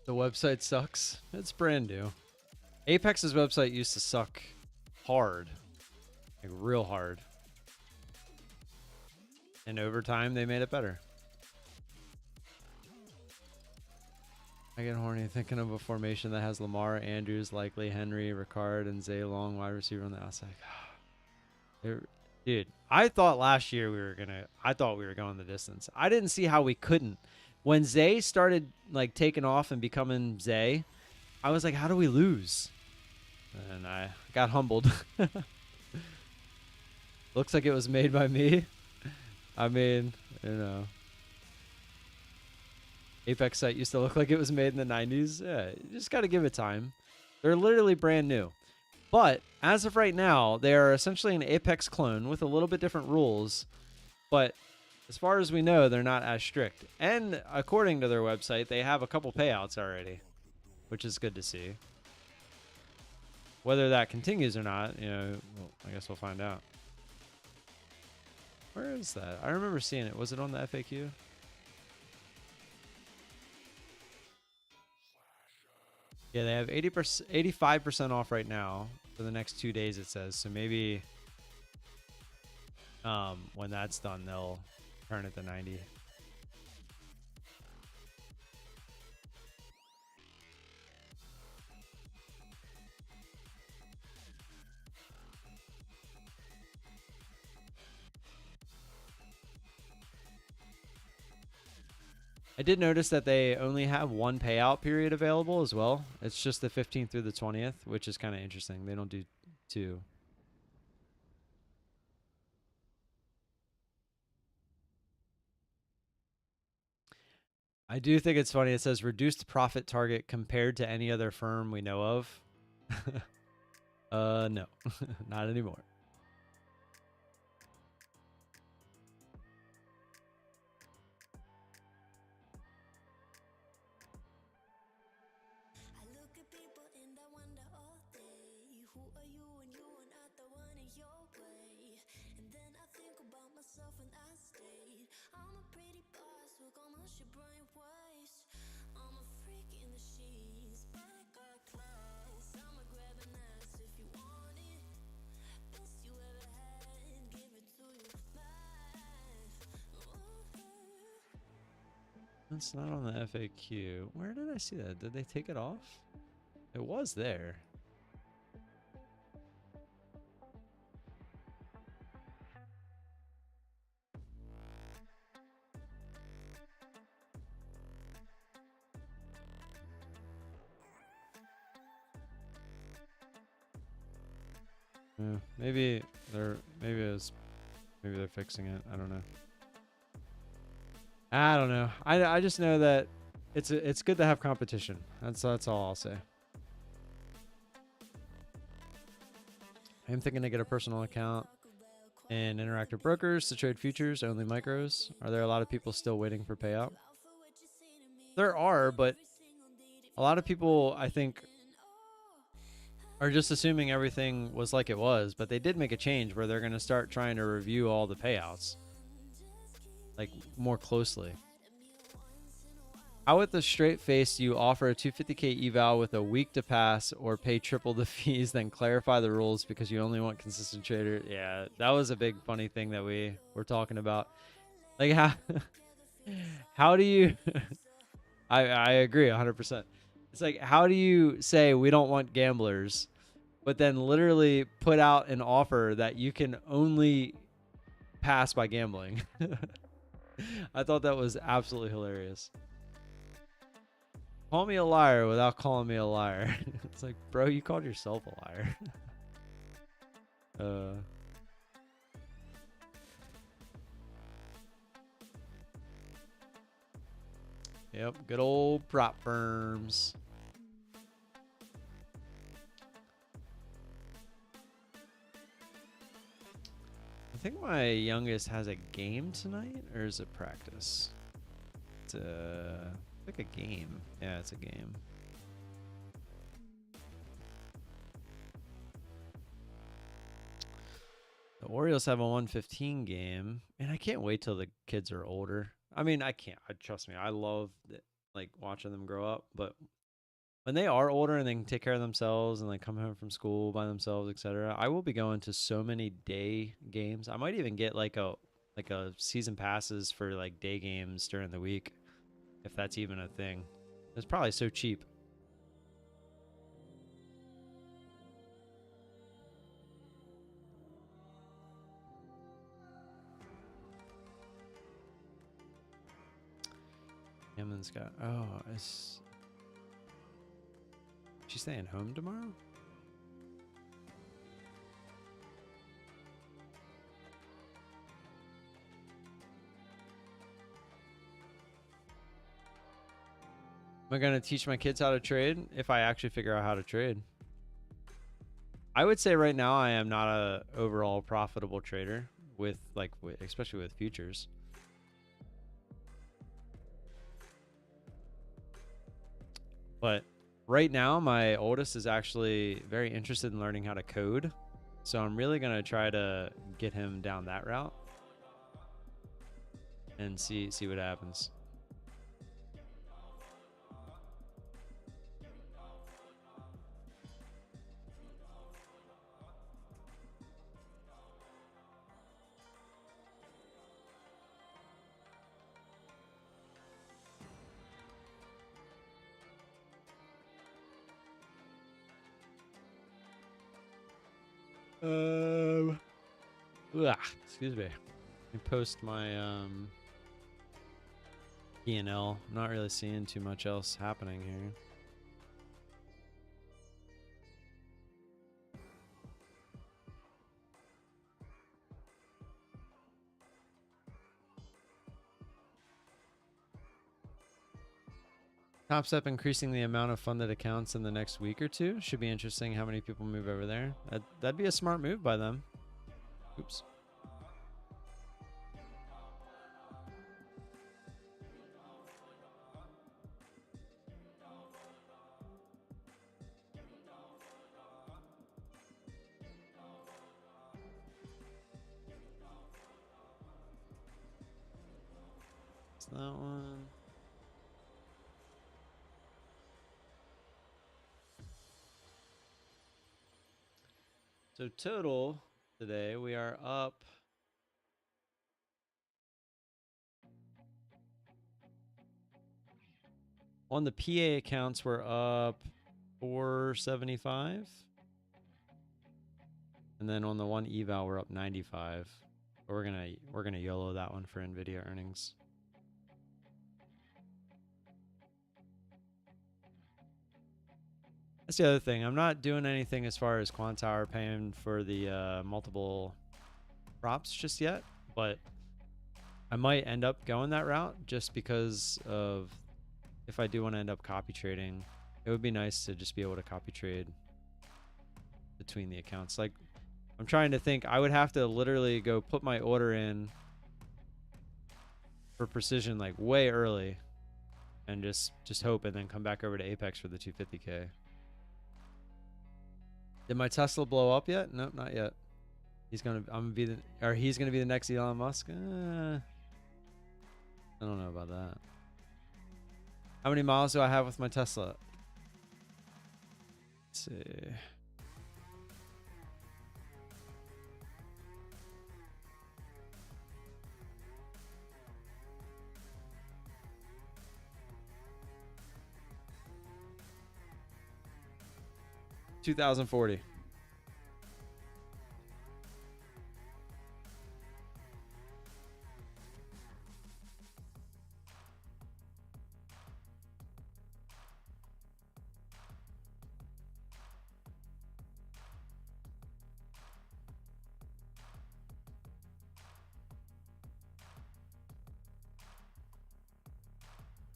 The website sucks. It's brand new. Apex's website used to suck hard. Like real hard. And over time, they made it better. I get horny thinking of a formation that has Lamar, Andrews, Likely, Henry, Ricard, and Zay Long wide receiver on the outside. Dude, I thought last year I thought we were going the distance. I didn't see how we couldn't. When Zay started like taking off and becoming Zay, I was like, how do we lose? and I got humbled. Looks like it was made by me. I mean, you know, Apex site used to look like it was made in the 90s. Yeah, you just got to give it time. They're literally brand new. But as of right now, they are essentially an Apex clone with a little bit different rules. But as far as we know, they're not as strict. And according to their website, they have a couple payouts already, which is good to see. Whether that continues or not, you know, well, I guess we'll find out. Where is that? I remember seeing it. Was it on the FAQ? Yeah, they have 80%, 85% off right now for the next 2 days, it says. So maybe when that's done, they'll turn it to 90. I did notice that they only have one payout period available as well. It's just the 15th through the 20th, which is kind of interesting. They don't do two. I do think it's funny. It says reduced profit target compared to any other firm we know of. No, not anymore. It's not on the FAQ. Where did I see that? Did they take it off? It was there. Maybe they're fixing it. I don't know. I don't know. I just know that it's good to have competition. That's all I'll say. I'm thinking to get a personal account in Interactive Brokers to trade futures, only micros. Are there a lot of people still waiting for payout? There are, but a lot of people, I think, are just assuming everything was like it was, but they did make a change where they're going to start trying to review all the payouts like more closely. How with the straight face you offer a 250k eval with a week to pass or pay triple the fees, then clarify the rules because you only want consistent trader? Yeah, that was a big funny thing that we were talking about. Like how do you I agree 100%. It's like, how do you say we don't want gamblers, but then literally put out an offer that you can only pass by gambling? I thought that was absolutely hilarious. Call me a liar without calling me a liar. It's like, bro, you called yourself a liar. Yep, good old prop firms. I think my youngest has a game tonight, or is it practice? It's like a game. Yeah, it's a game. The Orioles have a 115 game, and I can't wait till the kids are older. I mean, I can't. Trust me, I love like watching them grow up, but when they are older and they can take care of themselves and like come home from school by themselves, etc., I will be going to so many day games. I might even get like a season passes for like day games during the week, if that's even a thing. It's probably so cheap. Hammond's got. Oh, is she staying home tomorrow? Am I going to teach my kids how to trade if I actually figure out how to trade? I would say right now I am not a overall profitable trader with especially with futures. But right now my oldest is actually very interested in learning how to code. So I'm really going to try to get him down that route and see what happens. Excuse me. Let me post my P&L. I'm not really seeing too much else happening here. Top Step increasing the amount of funded accounts in the next week or two. Should be interesting how many people move over there. That'd be a smart move by them. Oops. It's that one. So total today we are up on the PA accounts. We're up 475, and then on the one eval we're up 95. We're gonna YOLO that one for Nvidia earnings. That's the other thing. I'm not doing anything as far as Quantower paying for the multiple props just yet, but I might end up going that route just because of if I do want to end up copy trading. It would be nice to just be able to copy trade between the accounts. Like, I'm trying to think. I would have to literally go put my order in for precision like way early and just hope and then come back over to Apex for the 250K. Did my Tesla blow up yet? Nope, not yet. He's gonna be the next Elon Musk. I don't know about that. How many miles do I have with my Tesla? Let's see. $2,040.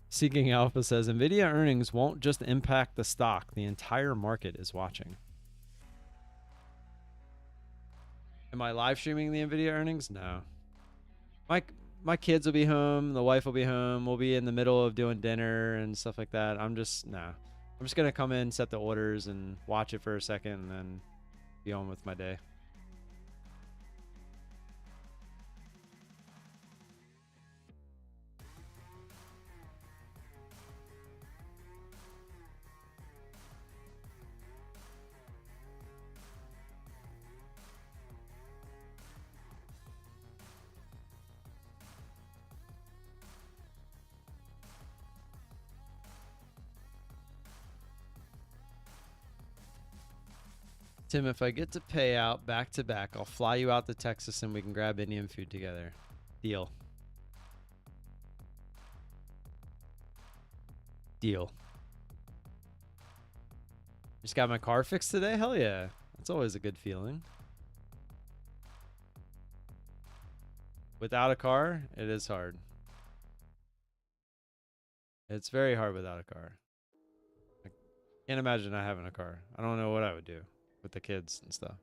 Seeking Alpha says Nvidia earnings won't just impact the stock, the entire market is watching. Am I live streaming the Nvidia earnings? No. My kids will be home, the wife will be home, we'll be in the middle of doing dinner and stuff like that. I'm just gonna come in, set the orders, and watch it for a second, and then be on with my day. Tim, if I get to pay out back to back, I'll fly you out to Texas and we can grab Indian food together. Deal. Deal. Just got my car fixed today? Hell yeah. That's always a good feeling. Without a car, it is hard. It's very hard without a car. Can't imagine not having a car. I don't know what I would do with the kids and stuff.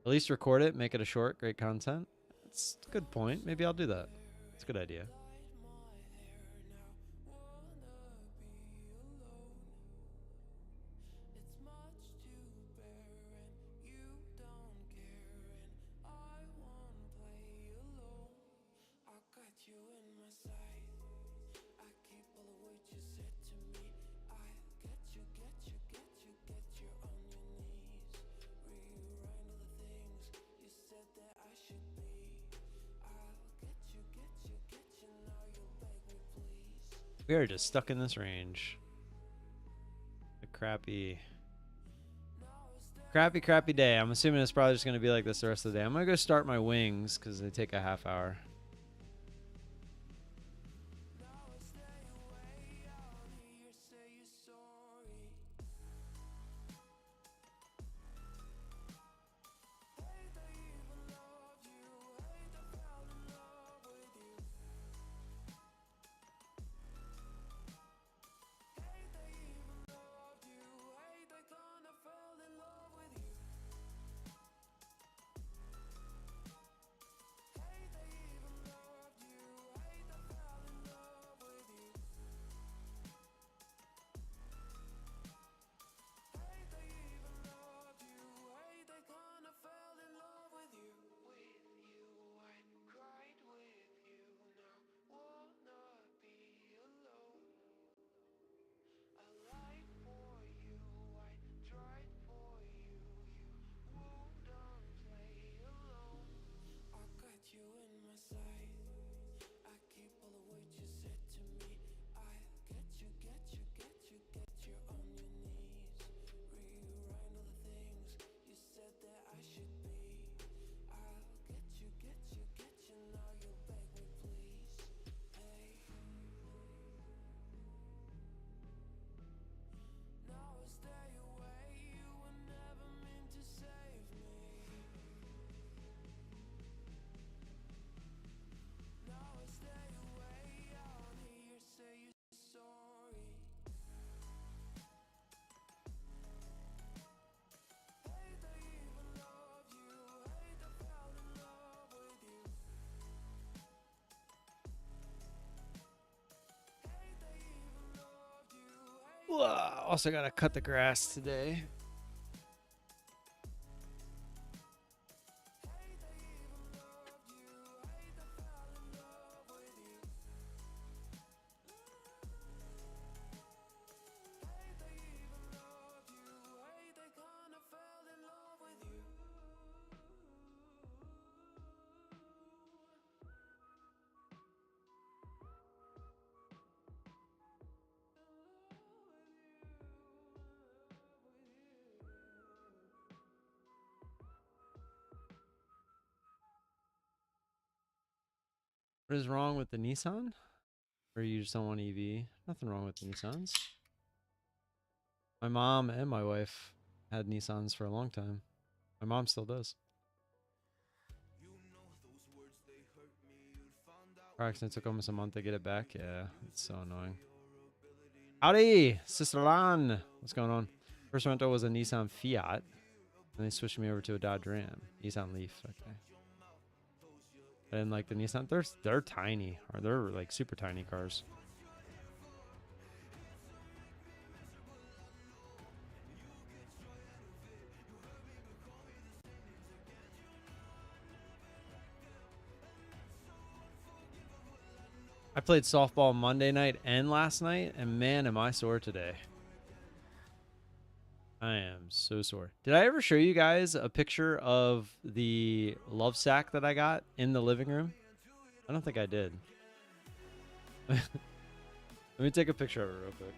At least record it, make it a short, great content. It's a good point. Maybe I'll do that. It's a good idea. We are just stuck in this range. A crappy day. I'm assuming it's probably just going to be like this the rest of the day. I'm going to go start my wings because they take a half hour. Also got to cut the grass today. What is wrong with the Nissan? Or you just don't want EV? Nothing wrong with the Nissans. My mom and my wife had Nissans for a long time. My mom still does. Car accident took almost a month to get it back. Yeah, it's so annoying. Howdy, Sister Lan. What's going on? First rental was a Nissan Fiat. And they switched me over to a Dodge Ram. Nissan Leaf. Okay. I didn't like the Nissan. They're tiny. Or they're like super tiny cars. I played softball Monday night and last night, and man, am I sore today. I am so sore. Did I ever show you guys a picture of the love sack that I got in the living room? I don't think I did. Let me take a picture of it real quick.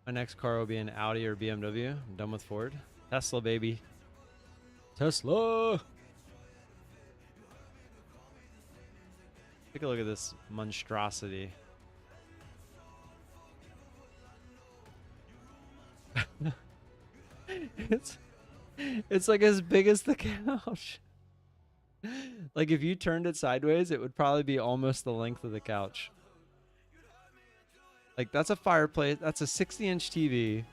My next car will be an Audi or BMW. I'm done with Ford. Tesla, baby. Tesla! Take a look at this monstrosity. it's like as big as the couch. Like if you turned it sideways, it would probably be almost the length of the couch. Like that's a fireplace. That's a 60-inch TV.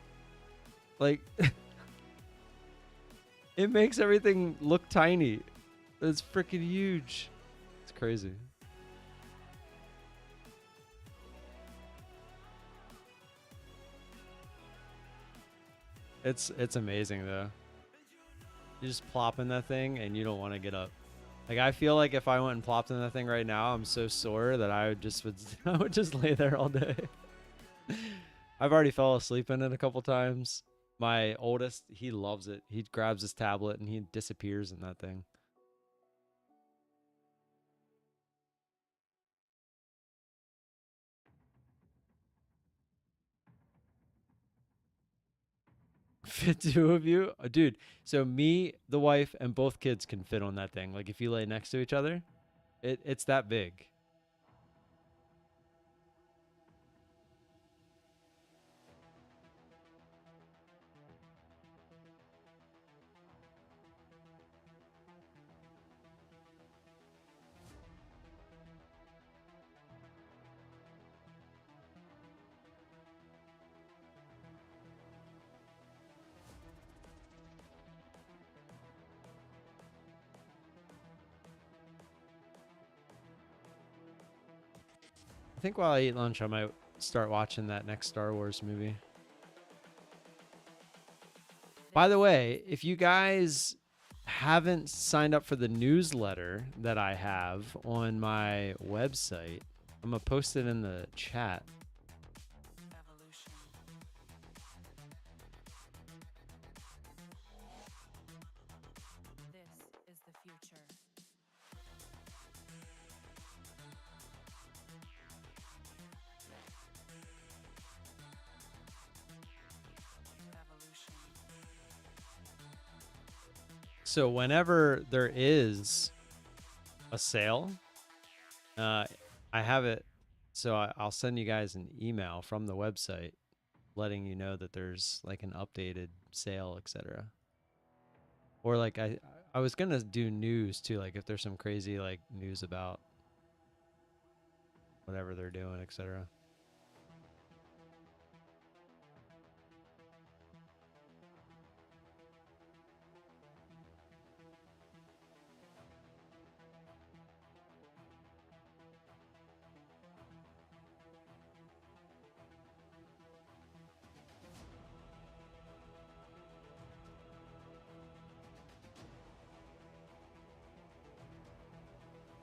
Like it makes everything look tiny. It's freaking huge. It's crazy. It's amazing though. You just plop in that thing and you don't want to get up. Like I feel like if I went and plopped in that thing right now, I'm so sore that I would just lay there all day. I've already fell asleep in it a couple times. My oldest, he loves it. He grabs his tablet and he disappears in that thing. Fit two of you? Dude, so me, the wife, and both kids can fit on that thing. Like if you lay next to each other, it's that big. I think while I eat lunch, I might start watching that next Star Wars movie. By the way, if you guys haven't signed up for the newsletter that I have on my website, I'm going to post it in the chat. So whenever there is a sale, I have it. So I'll send you guys an email from the website letting you know that there's like an updated sale, etc. Or like I was gonna do news too, like if there's some crazy like news about whatever they're doing, etc.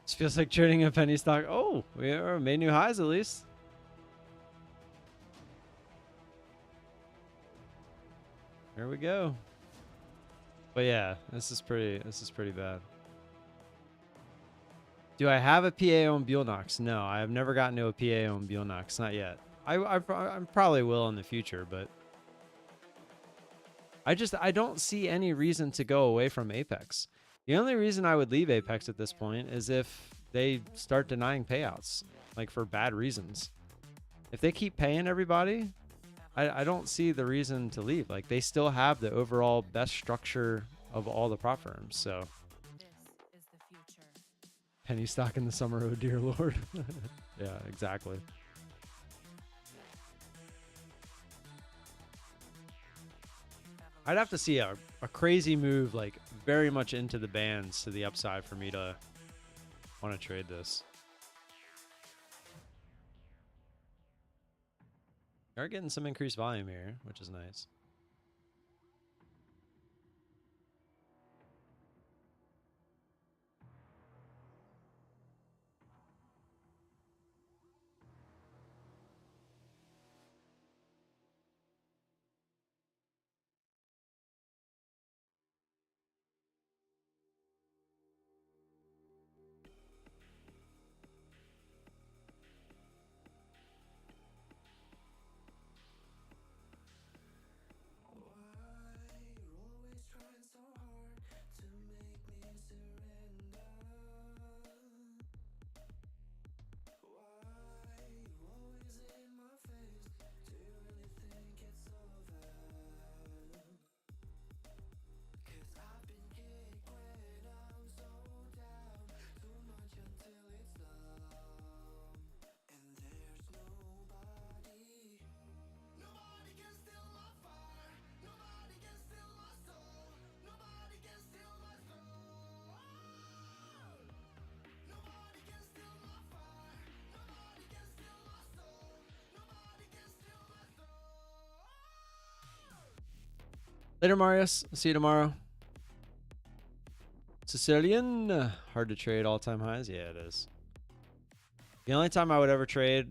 This feels like trading a penny stock. Oh, we made new highs at least. Here we go. But yeah, this is pretty bad. Do I have a PA on Buellnox? No, I have never gotten to a PA on Buellnox. Not yet. I probably will in the future, but I don't see any reason to go away from Apex. The only reason I would leave Apex at this point is if they start denying payouts, like for bad reasons. If they keep paying everybody, I don't see the reason to leave. Like they still have the overall best structure of all the prop firms. So penny stock in the summer, oh dear lord. Yeah, exactly. I'd have to see a crazy move, like very much into the bands to the upside for me to want to trade this. We are getting some increased volume here, which is nice. Later, Marius. See you tomorrow. Sicilian. Hard to trade all-time highs. Yeah, it is. The only time I would ever trade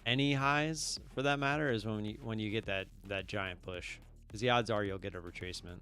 any highs, for that matter, is when you get that giant push, because the odds are you'll get a retracement.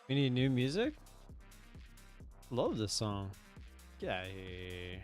We need new music? Love this song. Get out of here.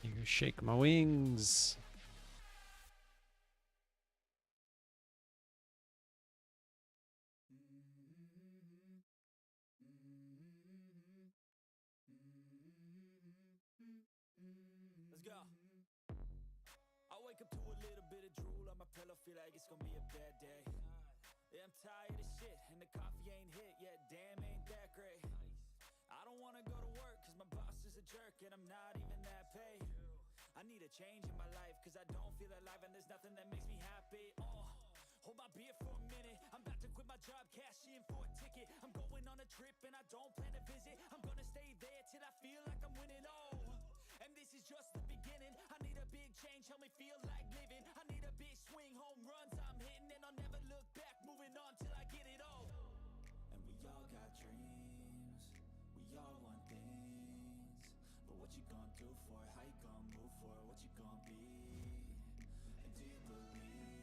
You shake my wings. Let's go. I wake up to a little bit of drool on my pillow, feel like it's gonna be a bad day. Yeah, I'm tired of shit, and the coffee ain't hit yet, damn, ain't that great. I don't wanna go to work, cause my boss is a jerk, and I'm not even that paid. I need a change in my life, cause I don't feel alive, and there's nothing that makes me happy. Hold my beer for a minute, I'm about to quit my job, cash in for a ticket. I'm going on a trip, and I don't plan to visit. I'm gonna stay there feel like I'm winning, oh. And this is just the beginning. I need a big change, help me feel like living. I need a big swing, home runs I'm hitting, and I'll never look back, moving on till I get it all. And we all got dreams, we all want things, but what you gonna do for it? How you gonna move for it? What you gonna be? And do you believe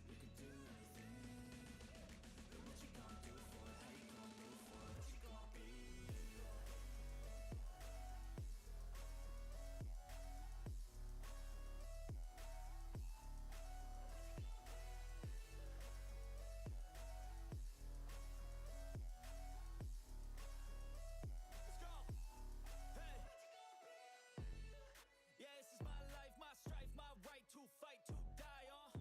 you can do anything? And what you gonna do for it? How you gonna move for it? What you gonna be? Let's go. Hey. Yeah, this is my life, my strife, my right to fight, to die on.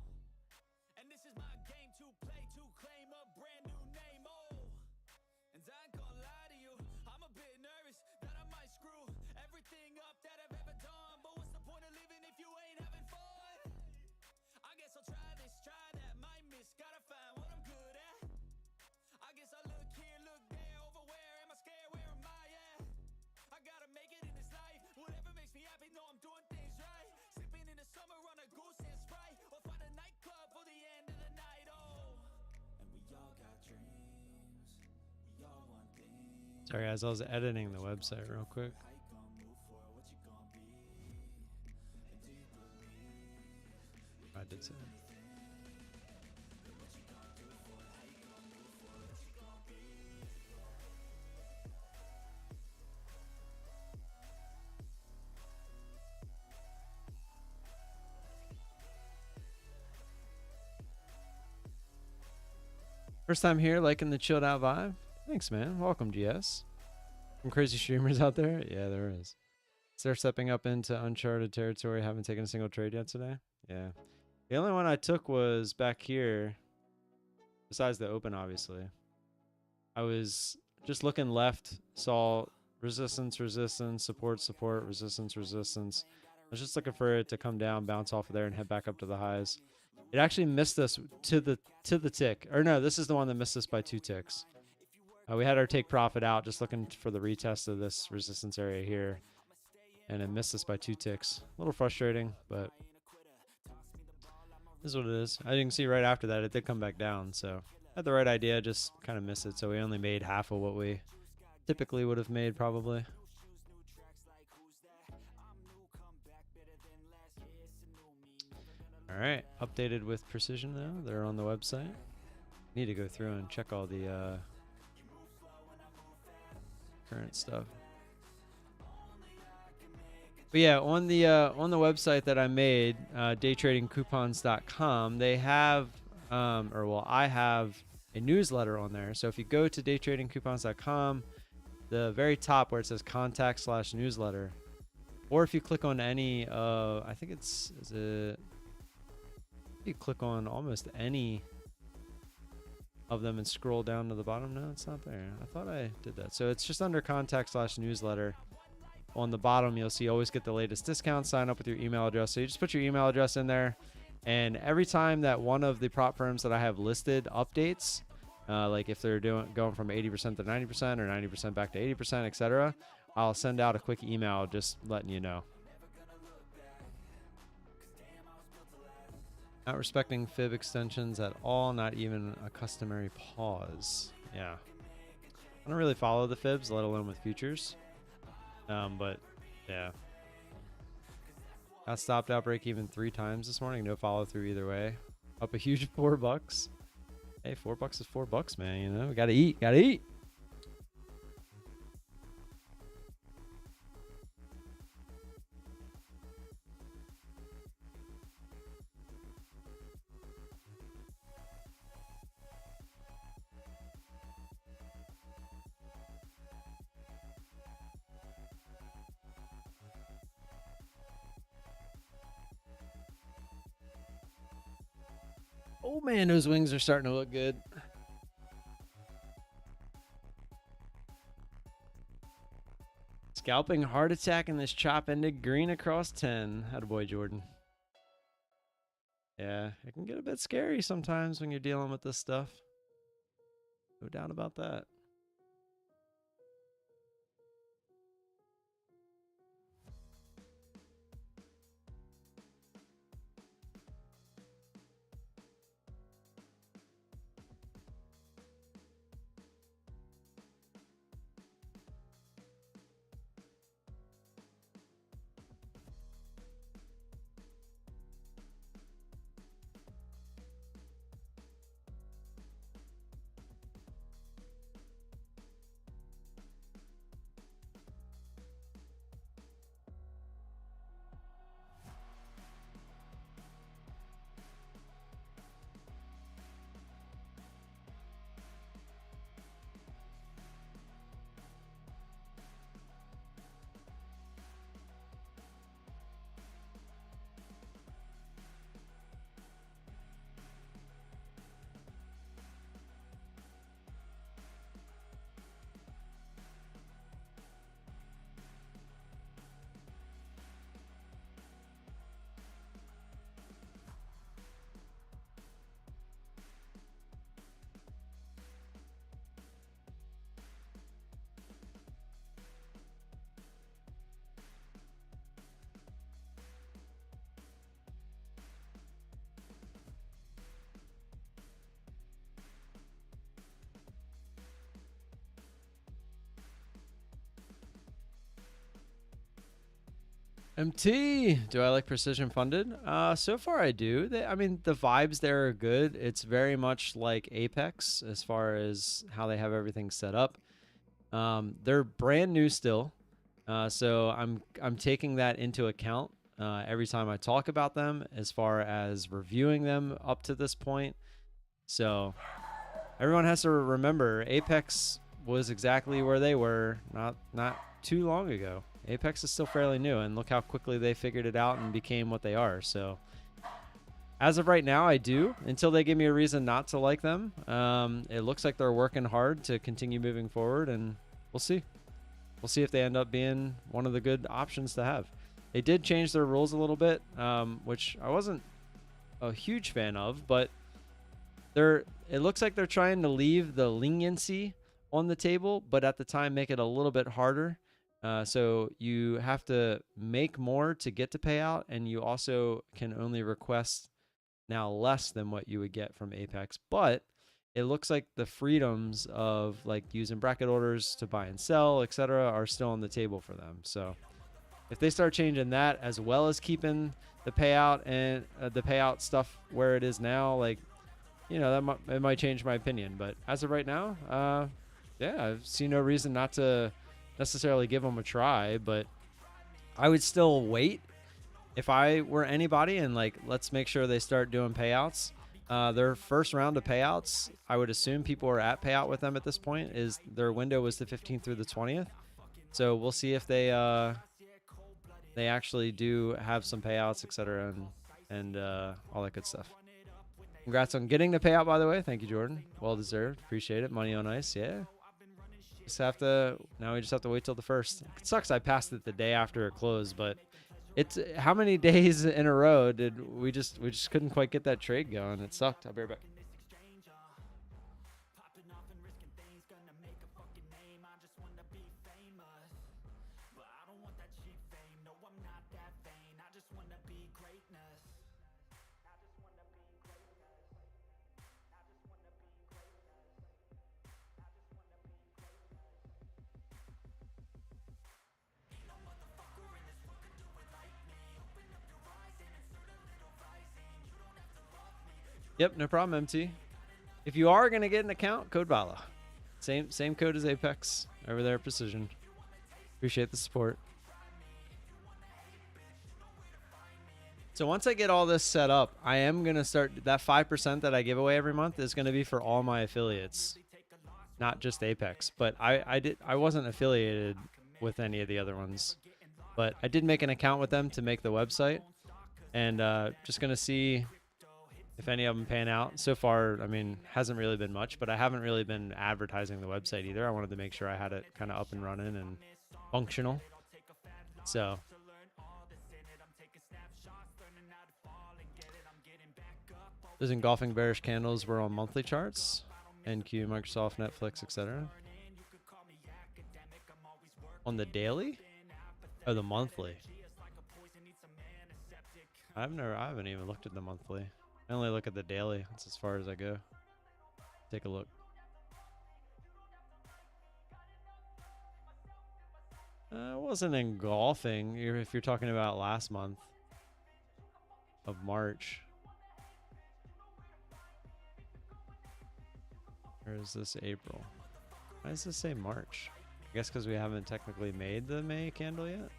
And this is my game to play, to claim a brand new name, oh. And I ain't gonna lie to you, I'm a bit nervous that I might screw everything up that I've ever done. But what's the point of living if you ain't having fun? I guess I'll try this, try that, might miss, gotta find what I'm good at. I guess I look here, look there, over where am I scared, where am I at? I gotta make it in this life, whatever makes me happy, know I'm doing things right. Sipping in the summer on a goose and Sprite, or find a nightclub for the end of the night, oh. And we all got dreams, we all want things. Sorry guys, I was editing the website real quick. How you gonna move for it? What you gonna be? And do you believe I did say that. what you gonna do for it? How you gonna move for it? What you gonna be? First time here, liking the chilled out vibe. Thanks, man. Welcome, GS. Some crazy streamers out there? Yeah, there is. They're stepping up into uncharted territory. Haven't taken a single trade yet today. Yeah. The only one I took was back here. Besides the open, obviously. I was just looking left, saw resistance, resistance, support, support, resistance, resistance. I was just looking for it to come down, bounce off of there, and head back up to the highs. It actually missed us to the tick. Or no, this is the one that missed us by 2 ticks. We had our take profit out, just looking for the retest of this resistance area here. And it missed us by 2 ticks. A little frustrating, but this is what it is. As you can see right after that, it did come back down. So I had the right idea, just kind of missed it. So we only made half of what we typically would have made probably. All right, updated with precision though. They're on the website. Need to go through and check all the current stuff. But yeah, on the website that I made, daytradingcoupons.com, they have, I have a newsletter on there. So if you go to daytradingcoupons.com, the very top where it says contact/newsletter, or if you click on any, I think you click on almost any of them and scroll down to the bottom. No, it's not there. I thought I did that. So it's just under contact/newsletter. On the bottom, you'll see always get the latest discount. Sign up with your email address. So you just put your email address in there. And every time that one of the prop firms that I have listed updates, like if they're going from 80% to 90% or 90% back to 80%, etc., I'll send out a quick email just letting you know. Not respecting fib extensions at all, not even a customary pause. Yeah. I don't really follow the fibs, let alone with futures. But yeah. I stopped out break even 3 times this morning. No follow through either way. Up a huge $4. Hey, $4 is $4, man. You know, we gotta eat. Gotta eat. Oh man, those wings are starting to look good. Scalping heart attack in this chop ended green across 10. Attaboy, Jordan. Yeah, it can get a bit scary sometimes when you're dealing with this stuff. No doubt about that. MT, do I like precision funded? So far I do. I mean, the vibes there are good. It's very much like Apex as far as how they have everything set up. They're brand new still, so I'm taking that into account every time I talk about them as far as reviewing them up to this point. So everyone has to remember Apex was exactly where they were not too long ago. Apex is still fairly new, and look how quickly they figured it out and became what they are. So as of right now, I do, until they give me a reason not to like them. It looks like they're working hard to continue moving forward, and we'll see. We'll see if they end up being one of the good options to have. They did change their rules a little bit, which I wasn't a huge fan of, but it looks like they're trying to leave the leniency on the table, but at the time make it a little bit harder. So you have to make more to get to payout, and you also can only request now less than what you would get from Apex. But it looks like the freedoms of like using bracket orders to buy and sell, etc., are still on the table for them. So if they start changing that as well as keeping the payout and the payout stuff where it is now, like, you know, it might change my opinion. But as of right now, yeah, I see no reason not to necessarily give them a try, but I would still wait if I were anybody, and like, let's make sure they start doing payouts. Their first round of payouts, I would assume people are at payout with them at this point, is their window was the 15th through the 20th. So we'll see if they actually do have some payouts, etc., and all that good stuff. Congrats on getting the payout, by the way. Thank you, Jordan. Well deserved. Appreciate it. Money on ice. Yeah. Now we just have to wait till the first. It sucks I passed it the day after it closed, but it's how many days in a row did we just couldn't quite get that trade going. It sucked. I'll be right back. Yep, no problem, MT. If you are gonna get an account, code VOLA. Same code as Apex over there at Precision. Appreciate the support. So once I get all this set up, I am gonna start that 5% that I give away every month is gonna be for all my affiliates, not just Apex. But I wasn't affiliated with any of the other ones, but I did make an account with them to make the website, and just gonna see if any of them pan out. So far, I mean, hasn't really been much, but I haven't really been advertising the website either. I wanted to make sure I had it kind of up and running and functional. So those engulfing bearish candles were on monthly charts. NQ, Microsoft, Netflix, etc. On the daily? Oh, the monthly. I haven't even looked at the monthly. I only look at the daily. That's as far as I go. Take a look. It wasn't engulfing if you're talking about last month of March. Or is this April? Why does this say March? I guess because we haven't technically made the May candle yet.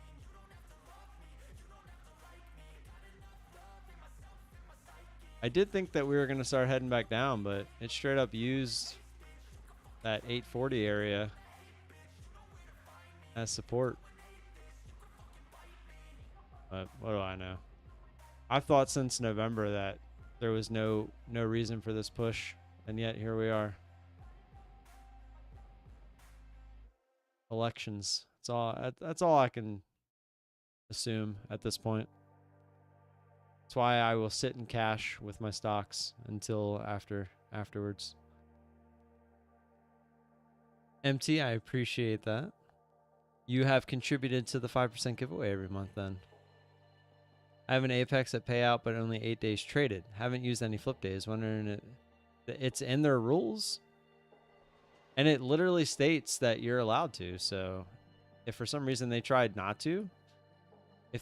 I did think that we were going to start heading back down, but it straight up used that 840 area as support. But what do I know? I've thought since November that there was no reason for this push, and yet here we are. Elections. That's all I can assume at this point. That's why I will sit in cash with my stocks until afterwards. MT, I appreciate that. You have contributed to the 5% giveaway every month then. I have an Apex at payout, but only 8 days traded. Haven't used any flip days. Wondering it's in their rules. And it literally states that you're allowed to. So if for some reason they tried not to,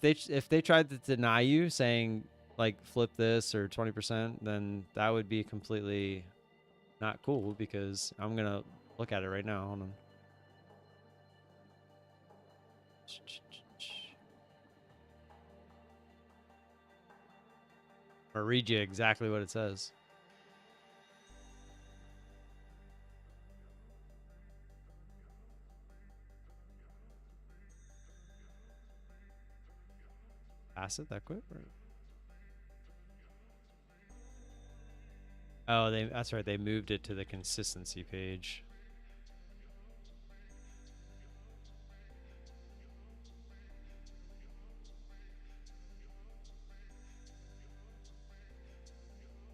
If they tried to deny you saying like flip this or 20%, then that would be completely not cool because I'm gonna look at it right now. Hold on. I'll read you exactly what it says. Pass it that quick? Or... Oh, that's right. They moved it to the consistency page.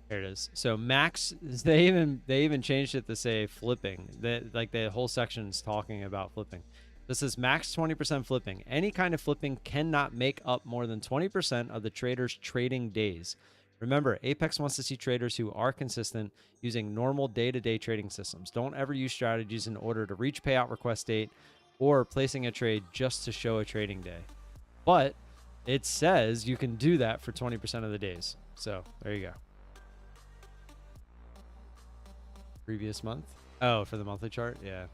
There it is. So max, they even changed it to say flipping. Like the whole section's talking about flipping. This is max 20% flipping. Any kind of flipping cannot make up more than 20% of the trader's trading days. Remember, Apex wants to see traders who are consistent using normal day-to-day trading systems. Don't ever use strategies in order to reach payout request date or placing a trade just to show a trading day. But it says you can do that for 20% of the days. So there you go. Previous month? Oh, for the monthly chart? Yeah.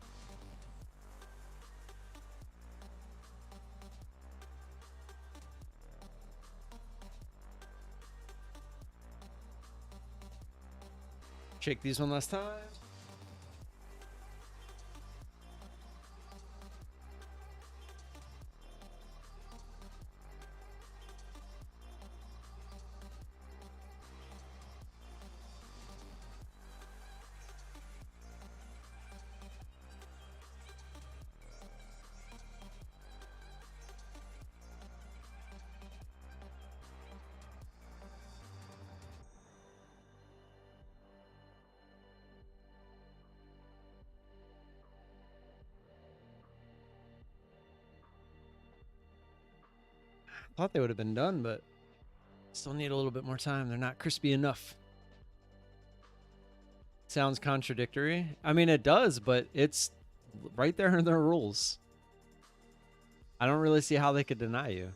Shake these one last time. Thought they would have been done, but still need a little bit more time. They're not crispy enough. Sounds contradictory. I mean, it does, but it's right there in their rules. I don't really see how they could deny you.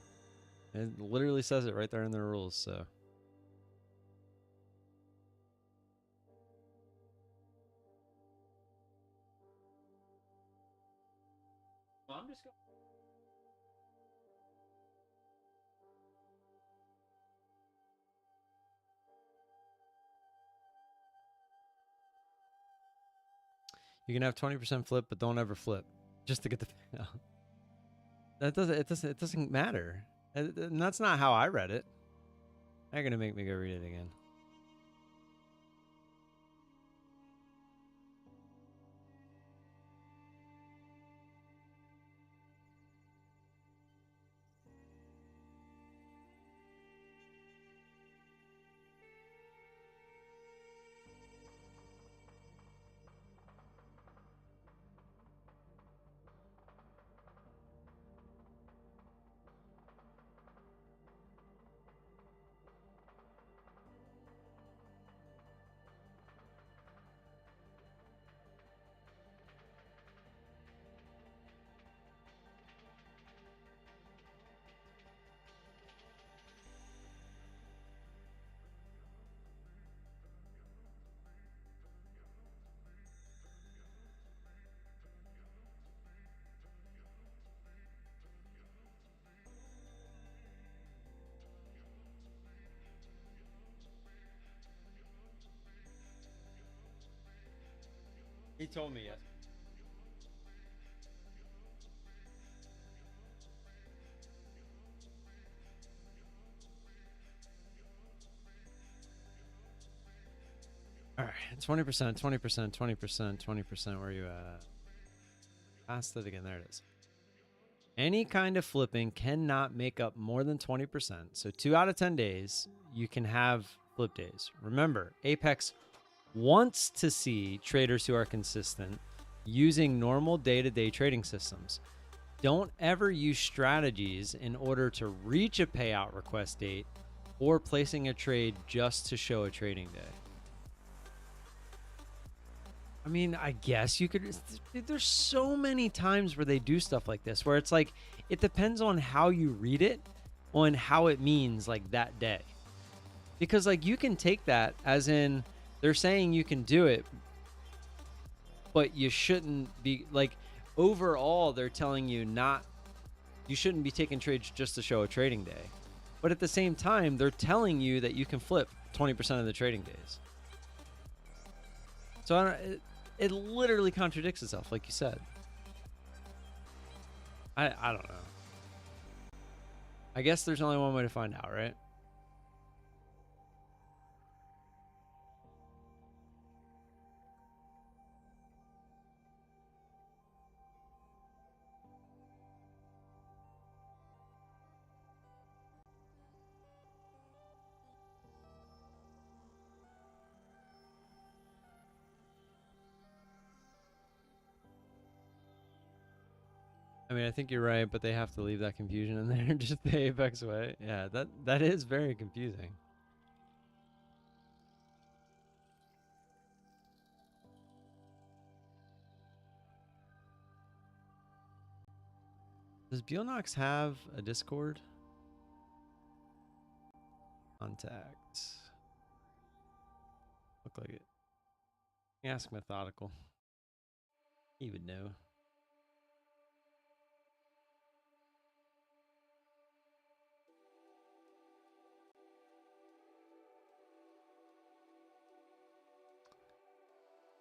It literally says it right there in their rules, so. Well, I'm just going. You can have 20% flip, but don't ever flip, just to get the payout. It doesn't matter, and that's not how I read it. They're gonna make me go read it again. He told me yes. All right, 20%, 20%, 20%, 20%. Where are you at? Ask that again. There it is. Any kind of flipping cannot make up more than 20%. So 2 out of 10 days, you can have flip days. Remember, Apex wants to see traders who are consistent using normal day-to-day trading systems. Don't ever use strategies in order to reach a payout request date or placing a trade just to show a trading day. I mean, I guess you could. There's so many times where they do stuff like this, where it's like, it depends on how you read it. on how it means like that day. Because like you can take that as in they're saying you can do it, but you shouldn't be like overall they're telling you you shouldn't be taking trades just to show a trading day. But at the same time, they're telling you that you can flip 20% of the trading days. So it literally contradicts itself, like you said. I don't know. I guess there's only one way to find out, right? I mean, I think you're right, but they have to leave that confusion in there just the Apex way. Yeah, that is very confusing. Does Beelnox have a Discord? Contact. Look like it. Ask Methodical. He would know.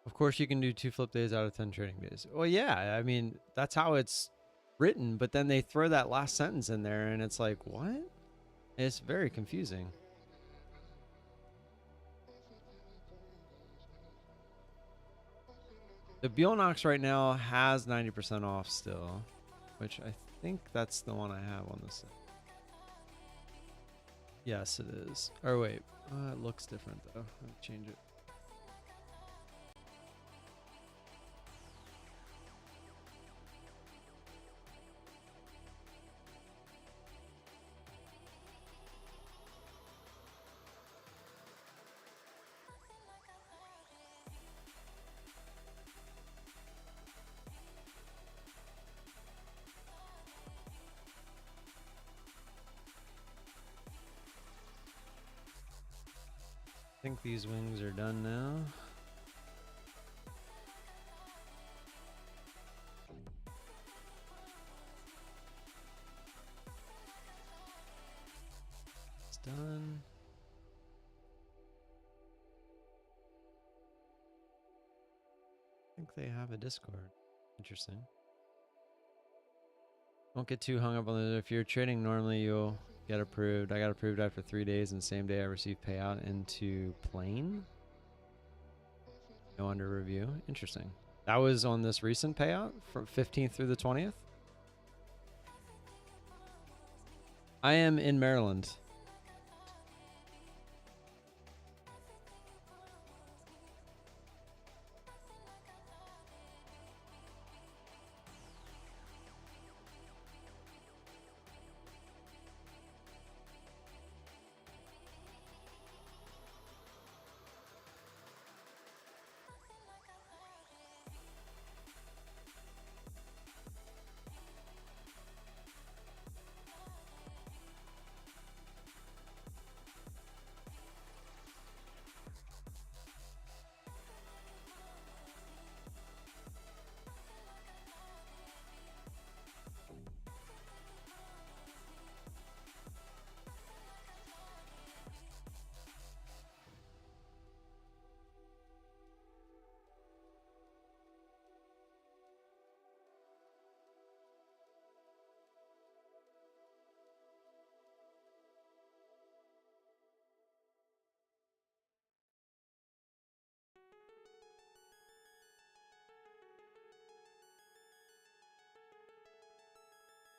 Of course, you can do 2 flip days out of 10 trading days. Well, yeah, I mean, that's how it's written, but then they throw that last sentence in there, and it's like, what? It's very confusing. The Beelnox right now has 90% off still, which I think that's the one I have on this side. Yes, it is. Or wait, it looks different though. Let me change it. I think these wings are done now. It's done. I think they have a Discord. Interesting. Don't get too hung up on it. If you're trading normally, you'll get approved. I got approved after 3 days, and same day I received payout into plane. No under review. Interesting. That was on this recent payout from 15th through the 20th. I am in Maryland.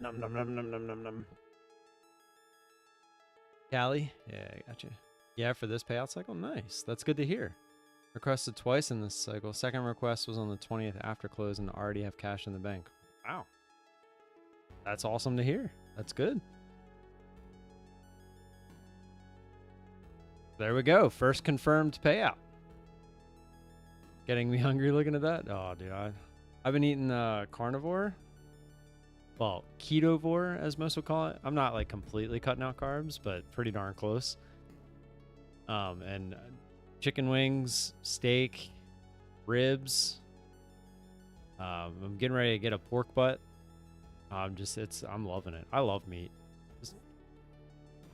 Num num num num num num num. Callie? Yeah, I got you. Yeah, for this payout cycle? Nice. That's good to hear. Requested twice in this cycle. Second request was on the 20th after close and already have cash in the bank. Wow. That's awesome to hear. That's good. There we go. First confirmed payout. Getting me hungry looking at that. Oh, dude. I've been eating carnivore. well, ketovore, as most would call it. I'm not like completely cutting out carbs, but pretty darn close. And chicken wings, steak, ribs. I'm getting ready to get a pork butt. I'm loving it. I love meat.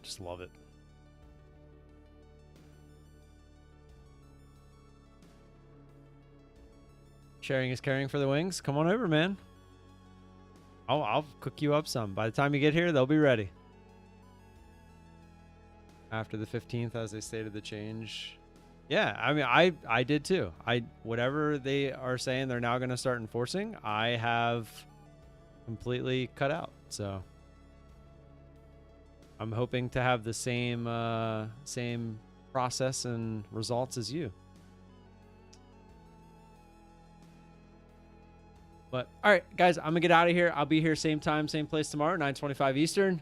Just love it. Sharing is caring for the wings. Come on over, man. I'll cook you up some. By the time you get here, they'll be ready. After the 15th, as they stated the change. Yeah, I mean, I did too. Whatever they are saying they're now going to start enforcing, I have completely cut out. So I'm hoping to have the same process and results as you. But all right, guys, I'm gonna get out of here. I'll be here same time, same place tomorrow, 9:25 Eastern.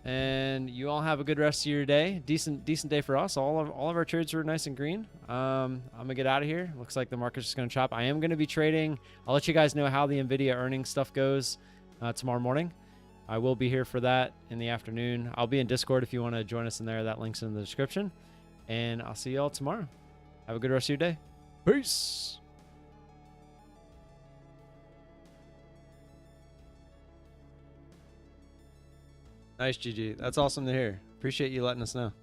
And you all have a good rest of your day. Decent day for us. All of our trades were nice and green. I'm gonna get out of here. Looks like the market's just gonna chop. I am gonna be trading. I'll let you guys know how the Nvidia earnings stuff goes tomorrow morning. I will be here for that in the afternoon. I'll be in Discord if you want to join us in there. That link's in the description. And I'll see you all tomorrow. Have a good rest of your day. Peace. Nice, GG. That's awesome to hear. Appreciate you letting us know.